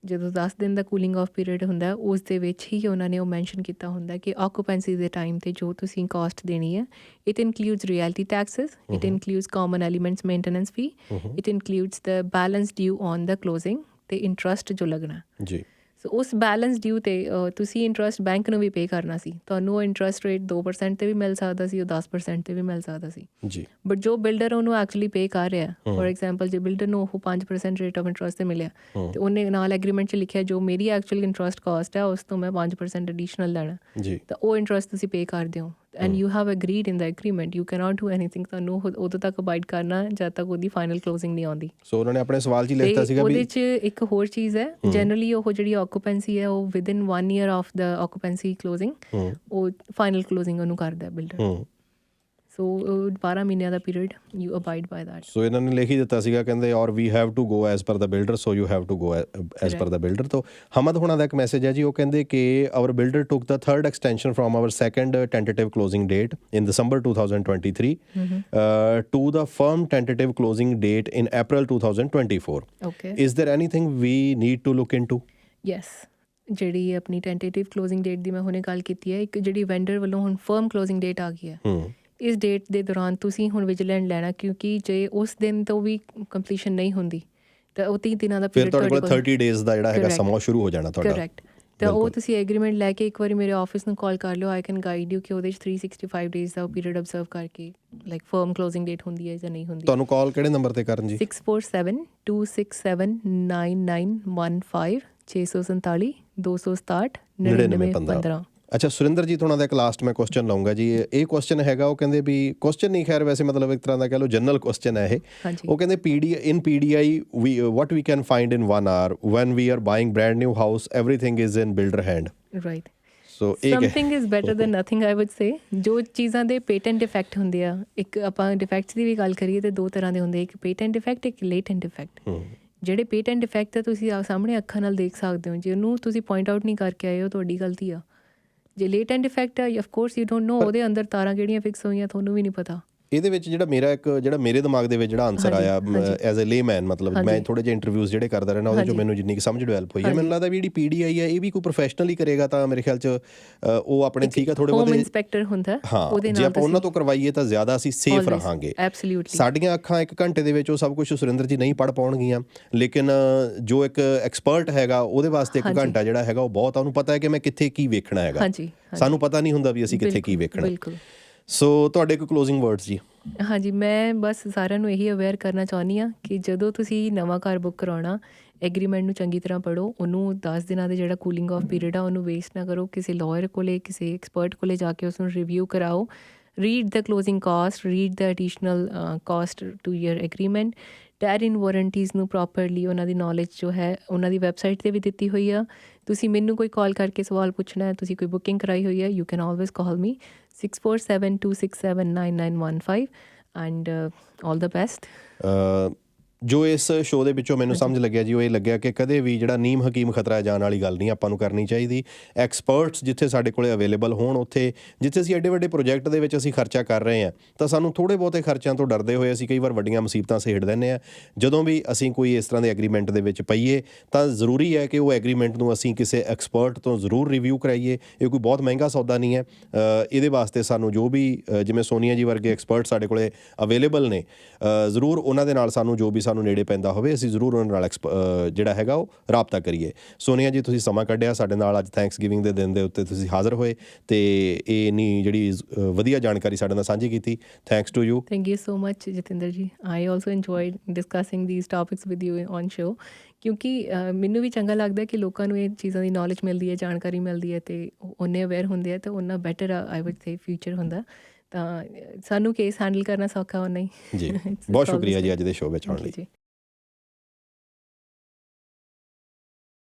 ਜਦੋਂ 10 ਦਿਨ ਦਾ ਕੂਲਿੰਗ ਆਫ ਪੀਰੀਅਡ ਹੁੰਦਾ ਉਸ ਦੇ ਵਿੱਚ ਹੀ ਉਹਨਾਂ ਨੇ ਉਹ ਮੈਂਸ਼ਨ ਕੀਤਾ ਹੁੰਦਾ ਕਿ ਆਕੂਪੈਂਸੀ ਦੇ ਟਾਈਮ 'ਤੇ ਜੋ ਤੁਸੀਂ ਕਾਸਟ ਦੇਣੀ ਹੈ, it includes reality taxes, it includes common elements maintenance fee, it includes the balance due on the closing ਅਤੇ ਇੰਟਰਸਟ ਜੋ ਲੱਗਣਾ ਜੀ। ਸੋ ਉਸ ਬੈਲੈਂਸ ਡਿਊ 'ਤੇ ਤੁਸੀਂ ਇੰਟਰਸਟ ਬੈਂਕ ਨੂੰ ਵੀ ਪੇ ਕਰਨਾ ਸੀ। ਤੁਹਾਨੂੰ ਉਹ ਇੰਟਰਸਟ ਰੇਟ 2% 'ਤੇ ਵੀ ਮਿਲ ਸਕਦਾ ਸੀ, ਉਹ 10% 'ਤੇ ਵੀ ਮਿਲ ਸਕਦਾ ਸੀ ਜੀ। ਬਟ ਜੋ ਬਿਲਡਰ ਉਹਨੂੰ ਐਕਚੁਅਲੀ ਪੇ ਕਰ ਰਿਹਾ, ਫੋਰ ਐਗਜ਼ਾਮਪਲ ਜੇ ਬਿਲਡਰ ਨੂੰ ਉਹ 5% ਰੇਟ ਆਫ ਇੰਟਰਸਟ 'ਤੇ ਮਿਲਿਆ ਅਤੇ ਉਹਨੇ ਨਾਲ ਐਗਰੀਮੈਂਟ 'ਚ ਲਿਖਿਆ ਜੋ ਮੇਰੀ ਐਕਚੁਅਲ ਇੰਟਰਸਟ ਕਾਸਟ ਹੈ ਉਸ ਤੋਂ ਮੈਂ 5% ਐਡੀਸ਼ਨਲ ਲੈਣਾ ਜੀ, ਤਾਂ ਉਹ ਇੰਟਰਸਟ ਤੁਸੀਂ ਪੇ ਕਰਦੇ ਹੋ and you have agreed in the agreement. You cannot do anything. ਤੁਹਾਨੂੰ ਉਦੋਂ ਤੱਕ ਅਬਾਈਡ ਕਰਨਾ ਜਦ ਤੱਕ ਉਹਦੀ ਫਾਈਨਲ ਕਲੋਜ਼ਿੰਗ ਨਹੀਂ ਆਉਂਦੀ। ਸੋ ਉਹਨਾਂ ਨੇ ਆਪਣੇ ਸਵਾਲ 'ਚ ਲਿਖਤਾ ਸੀਗਾ ਵੀ ਉਹਦੇ 'ਚ ਇੱਕ ਹੋਰ ਚੀਜ਼ ਹੈ, ਜਨਰਲੀ ਉਹ ਜਿਹੜੀ ਆਕੂਪੈਂਸੀ ਹੈ ਉਹ within 1 year of the occupancy closing ਉਹ ਫਾਈਨਲ ਕਲੋਜ਼ਿੰਗ ਉਹਨੂੰ ਕਰਦਾ ਬਿਲਡਰ। ਸੋ 12 ਮਹੀਨਿਆਂ ਦਾ period you abide by that. So ਇਹਨਾਂ ਨੇ ਲਿਖ ਹੀ ਦਿੱਤਾ ਸੀਗਾ, ਕਹਿੰਦੇ ਔਰ we have to go as per the builder, so you have to go as per the builder. ਤੋਂ ਹਮਦ ਹੋਣਾ ਦਾ ਇੱਕ ਮੈਸੇਜ ਹੈ ਜੀ, ਉਹ ਕਹਿੰਦੇ ਕਿ our builder took the 3rd extension from our 2nd tentative closing date in December 2023 to the firm tentative closing date in April 2024. Okay. Is there anything we need to look into? Yes. ਜਿਹੜੀ ਆਪਣੀ tentative closing date ਦੀ ਮੈਂ ਹੁਣੇ ਗੱਲ ਕੀਤੀ ਹੈ, ਇੱਕ ਜਿਹੜੀ vendor ਵੱਲੋਂ ਹੁਣ ਫਰਮ ਕਲੋਜ਼ਿੰਗ ਡੇਟ ਆ ਗਈ ਹੈ, ਇਸ ਡੇਟ ਦੇ ਦੌਰਾਨ ਤੁਸੀਂ ਹੁਣ ਵਿਜੀਲੈਂਟ ਲੈਣਾ, ਕਿਉਂਕਿ ਜੇ ਉਸ ਦਿਨ ਤੋਂ ਵੀ ਕੰਪਲੀਸ਼ਨ ਨਹੀਂ ਹੁੰਦੀ ਤਾਂ ਉਹ 30 ਦਿਨਾਂ ਦਾ ਪੀਰੀਅਡ ਤੁਹਾਡੇ ਕੋਲ 30 ਡੇਜ਼ ਦਾ ਜਿਹੜਾ ਹੈਗਾ ਸਮਾਂ ਸ਼ੁਰੂ ਹੋ ਜਾਣਾ ਤੁਹਾਡਾ। ਕਰੈਕਟ। ਤਾਂ ਉਹ ਤੁਸੀਂ ਐਗਰੀਮੈਂਟ ਲੈ ਕੇ ਇੱਕ ਵਾਰੀ ਮੇਰੇ ਆਫਿਸ ਨੂੰ ਕਾਲ ਕਰ ਲਿਓ, ਆਈ ਕੈਨ ਗਾਈਡ ਯੂ ਕਿ ਉਹਦੇ 'ਚ 365 ਡੇਜ਼ ਦਾ ਪੀਰੀਅਡ ਅਬਜ਼ਰਵ ਕਰਕੇ ਲਾਈਕ ਫਰਮ ਕਲੋਜ਼ਿੰਗ ਡੇਟ ਹੁੰਦੀ ਹੈ ਜਾਂ ਨਹੀਂ ਹੁੰਦੀ। ਤੁਹਾਨੂੰ ਕਾਲ ਕਿਹੜੇ ਨੰਬਰ 'ਤੇ ਕਰਨ ਜੀ? 6472679915 647 267 9915। ਅੱਛਾ ਸੁਰਿੰਦਰ ਜੀ, ਤੁਹਾਡਾ ਇੱਕ ਲਾਸਟ ਮੈਂ ਕੁਐਸਚਨ ਲਾਉਂਗਾ ਜੀ। ਇਹ ਕੁਐਸਚਨ ਹੈਗਾ, ਉਹ ਕਹਿੰਦੇ ਵੀ ਕੁਐਸਚਨ ਨਹੀਂ, ਖੈਰ ਵੈਸੇ ਮਤਲਬ ਇੱਕ ਤਰ੍ਹਾਂ ਦਾ ਕਹਿ ਲਓ ਜਨਰਲ ਕੁਐਸਚਨ ਹੈ ਇਹ। ਉਹ ਕਹਿੰਦੇ PDI what we can find in 1 hour when we are buying brand new house, everything is in builder hand. Right. So something is better than nothing, I would say. ਜੋ ਚੀਜ਼ਾਂ ਦੇ patent defect ਹੁੰਦੇ ਆ, ਇੱਕ ਆਪਾਂ ਡਿਫੈਕਟਸ ਦੀ ਵੀ ਗੱਲ ਕਰੀਏ ਤਾਂ 2 ਤਰ੍ਹਾਂ ਦੇ ਹੁੰਦੇ, ਇੱਕ ਪੇਟੈਂਟ ਡਿਫੈਕਟ, ਇੱਕ ਲੇਟੈਂਟ ਡਿਫੈਕਟ। ਜਿਹੜੇ ਪੇਟੈਂਟ ਡਿਫੈਕਟ ਆ ਤੁਸੀਂ ਸਾਹਮਣੇ ਅੱਖਾਂ ਨਾਲ ਦੇਖ ਸਕਦੇ ਹੋ, ਜੇ ਉਹਨੂੰ ਤੁਸੀਂ ਪੁਆਇੰਟ ਆਊਟ ਨਹੀਂ ਕਰਕੇ ਆਏ ਹੋ ਤੁਹਾਡੀ ਗਲਤੀ ਆ। ਜੇ ਲੇਟੈਂਟ ਡਿਫੈਕਟ ਆ, of course you don't know ਉਹਦੇ ਅੰਦਰ ਤਾਰਾਂ ਕਿਹੜੀਆਂ ਫਿਕਸ ਹੋਈਆਂ, ਤੁਹਾਨੂੰ ਵੀ ਨਹੀਂ ਪਤਾ। ਇਹਦੇ ਵਿੱਚ ਜਿਹੜਾ ਮੇਰੇ ਦਿਮਾਗ ਦੇ ਵਿੱਚ ਜਿਹੜਾ ਆਨਸਰ ਆਇਆ ਐਜ਼ ਅ ਲੇਮੈਨ, ਮਤਲਬ ਮੈਂ ਥੋੜੇ ਜਿਹੇ ਇੰਟਰਵਿਊਜ਼ ਜਿਹੜੇ ਕਰਦਾ ਰਹਿਣਾ, ਉਹਦੇ 'ਚੋਂ ਮੈਨੂੰ ਜਿੰਨੀ ਕੁ ਸਮਝ ਡਿਵੈਲਪ ਹੋਈ ਹੈ, ਮੈਨੂੰ ਲੱਗਦਾ ਵੀ ਜਿਹੜੀ PDI ਹੈ ਇਹ ਵੀ ਕੋਈ ਪ੍ਰੋਫੈਸ਼ਨਲੀ ਕਰੇਗਾ ਤਾਂ ਮੇਰੇ ਖਿਆਲ 'ਚ ਉਹ ਆਪਣੇ ਠੀਕ ਆ ਥੋੜੇ ਬਹੁਤੇ ਇੰਸਪੈਕਟਰ ਹੁੰਦਾ, ਹਾਂ ਜੇ ਆਪਾਂ ਉਹਨਾਂ ਤੋਂ ਕਰਵਾਈਏ ਤਾਂ ਜ਼ਿਆਦਾ ਅਸੀਂ ਸੇਫ ਰਹਾਂਗੇ। ਸਾਡੀਆਂ ਅੱਖਾਂ 1 ਘੰਟੇ ਦੇ ਵਿੱਚ ਉਹ ਸਭ ਕੁਛ ਸੁਰਿੰਦਰ ਜੀ ਨਹੀਂ ਪੜ੍ਹ ਪਾਉਣਗੀਆਂ, ਲੇਕਿਨ ਜੋ ਇੱਕ ਐਕਸਪਰਟ ਹੈਗਾ ਉਹਦੇ ਵਾਸਤੇ 1 ਘੰਟਾ ਜਿਹੜਾ ਹੈਗਾ ਉਹ ਬਹੁਤ, ਉਹਨੂੰ ਪਤਾ ਹੈ ਕਿ ਮੈਂ ਕਿੱਥੇ ਕੀ ਵੇਖਣਾ ਹੈਗਾ। ਸਾਨੂੰ ਪਤਾ ਨਹੀਂ ਹੁੰਦਾ ਵੀ ਅਸੀਂ ਕਿੱਥੇ ਕੀ ਵੇਖਣਾ। ਸੋ ਤੁਹਾਡੇ ਕੋਈ ਕਲੋਜ਼ਿੰਗ ਵਰਡਸ ਜੀ? ਹਾਂਜੀ, ਮੈਂ ਬਸ ਸਾਰਿਆਂ ਨੂੰ ਇਹੀ ਅਵੇਅਰ ਕਰਨਾ ਚਾਹੁੰਦੀ ਹਾਂ ਕਿ ਜਦੋਂ ਤੁਸੀਂ ਨਵਾਂ ਘਰ ਬੁੱਕ ਕਰਾਉਣਾ, ਐਗਰੀਮੈਂਟ ਨੂੰ ਚੰਗੀ ਤਰ੍ਹਾਂ ਪੜ੍ਹੋ। ਉਹਨੂੰ 10 ਦਿਨਾਂ ਦੇ ਜਿਹੜਾ ਕੂਲਿੰਗ ਆਫ ਪੀਰੀਅਡ ਆ ਉਹਨੂੰ ਵੇਸਟ ਨਾ ਕਰੋ। ਕਿਸੇ ਲਾਇਰ ਕੋਲੇ, ਕਿਸੇ ਐਕਸਪਰਟ ਕੋਲੇ ਜਾ ਕੇ ਉਸਨੂੰ ਰਿਵਿਊ ਕਰਾਓ। Read the closing cost, read the additional cost to your agreement. ਟੈਰ ਇਨ ਵਾਰੰਟੀਜ਼ ਨੂੰ ਪ੍ਰੋਪਰਲੀ ਉਹਨਾਂ ਦੀ ਨੌਲੇਜ ਜੋ ਹੈ ਉਹਨਾਂ ਦੀ ਵੈਬਸਾਈਟ 'ਤੇ ਵੀ ਦਿੱਤੀ ਹੋਈ ਆ। ਤੁਸੀਂ ਮੈਨੂੰ ਕੋਈ ਕਾਲ ਕਰਕੇ ਸਵਾਲ ਪੁੱਛਣਾ ਹੈ, ਤੁਸੀਂ ਕੋਈ ਬੁਕਿੰਗ ਕਰਾਈ ਹੋਈ ਹੈ, you can always call me 6472679915 and all the best. ਜੋ ਇਸ ਸ਼ੋਅ ਦੇ ਵਿੱਚੋਂ ਮੈਨੂੰ ਸਮਝ ਲੱਗਿਆ ਜੀ, ਉਹ ਇਹ ਲੱਗਿਆ ਕਿ ਕਦੇ ਵੀ ਜਿਹੜਾ ਨੀਮ ਹਕੀਮ ਖਤਰਾ ਜਾਣ ਵਾਲੀ ਗੱਲ ਨਹੀਂ ਆਪਾਂ ਨੂੰ ਕਰਨੀ ਚਾਹੀਦੀ। ਐਕਸਪਰਟਸ ਜਿੱਥੇ ਸਾਡੇ ਕੋਲੇ ਅਵੇਲੇਬਲ ਹੋਣ, ਉੱਥੇ ਜਿੱਥੇ ਅਸੀਂ ਐਡੇ ਵੱਡੇ ਪ੍ਰੋਜੈਕਟ ਦੇ ਵਿੱਚ ਅਸੀਂ ਖਰਚਾ ਕਰ ਰਹੇ ਹਾਂ, ਤਾਂ ਸਾਨੂੰ ਥੋੜ੍ਹੇ ਬਹੁਤੇ ਖਰਚਿਆਂ ਤੋਂ ਡਰਦੇ ਹੋਏ ਅਸੀਂ ਕਈ ਵਾਰ ਵੱਡੀਆਂ ਮੁਸੀਬਤਾਂ ਸਹੇੜ ਦਿੰਦੇ ਹਾਂ। ਜਦੋਂ ਵੀ ਅਸੀਂ ਕੋਈ ਇਸ ਤਰ੍ਹਾਂ ਦੇ ਐਗਰੀਮੈਂਟ ਦੇ ਵਿੱਚ ਪਈਏ ਤਾਂ ਜ਼ਰੂਰੀ ਹੈ ਕਿ ਉਹ ਐਗਰੀਮੈਂਟ ਨੂੰ ਅਸੀਂ ਕਿਸੇ ਐਕਸਪਰਟ ਤੋਂ ਜ਼ਰੂਰ ਰਿਵਿਊ ਕਰਾਈਏ। ਇਹ ਕੋਈ ਬਹੁਤ ਮਹਿੰਗਾ ਸੌਦਾ ਨਹੀਂ ਹੈ। ਇਹਦੇ ਵਾਸਤੇ ਸਾਨੂੰ ਜੋ ਵੀ ਜਿਵੇਂ ਸੋਨੀਆ ਜੀ ਵਰਗੇ ਐਕਸਪਰਟ ਸਾਡੇ ਕੋਲੇ ਅਵੇਲੇਬਲ ਨੇ, ਜ਼ਰੂਰ ਉਹਨਾਂ ਦੇ ਨਾਲ ਸਾਨੂੰ ਜੋ ਵੀ ਸਾਨੂੰ ਨੇੜੇ ਪੈਂਦਾ ਹੋਵੇ ਅਸੀਂ ਜ਼ਰੂਰ ਉਹਨਾਂ ਨਾਲ ਜਿਹੜਾ ਹੈਗਾ ਉਹ ਰਾਬਤਾ ਕਰੀਏ। ਸੋਨੀਆ ਜੀ, ਤੁਸੀਂ ਸਮਾਂ ਕੱਢਿਆ ਸਾਡੇ ਨਾਲ ਅੱਜ ਥੈਂਕਸ ਗਿਵਿੰਗ ਦੇ ਦਿਨ ਦੇ ਉੱਤੇ ਤੁਸੀਂ ਹਾਜ਼ਰ ਹੋਏ ਅਤੇ ਇਹ ਇੰਨੀ ਜਿਹੜੀ ਵਧੀਆ ਜਾਣਕਾਰੀ ਸਾਡੇ ਨਾਲ ਸਾਂਝੀ ਕੀਤੀ। Thanks to you. Thank you so much Jatinder ji. I also enjoyed discussing these topics with you on show, ਕਿਉਂਕਿ ਮੈਨੂੰ ਵੀ ਚੰਗਾ ਲੱਗਦਾ ਕਿ ਲੋਕਾਂ ਨੂੰ ਇਹ ਚੀਜ਼ਾਂ ਦੀ ਨੌਲੇਜ ਮਿਲਦੀ ਹੈ, ਜਾਣਕਾਰੀ ਮਿਲਦੀ ਹੈ ਅਤੇ ਉਹਨੇ ਅਵੇਅਰ ਹੁੰਦੇ ਆ ਤਾਂ ਉਹਨਾਂ better I would say future ਹੁੰਦਾ। ਤਾਂ ਸਾਨੂੰ ਕੇਸ ਹੈਂਡਲ ਕਰਨਾ ਸੌਖਾ ਹੋਣਾ ਹੀ। ਜੀ ਬਹੁਤ ਸ਼ੁਕਰੀਆ ਜੀ ਅੱਜ ਦੇ ਸ਼ੋਅ ਵਿੱਚ ਆਉਣ ਲਈ। ਜੀ।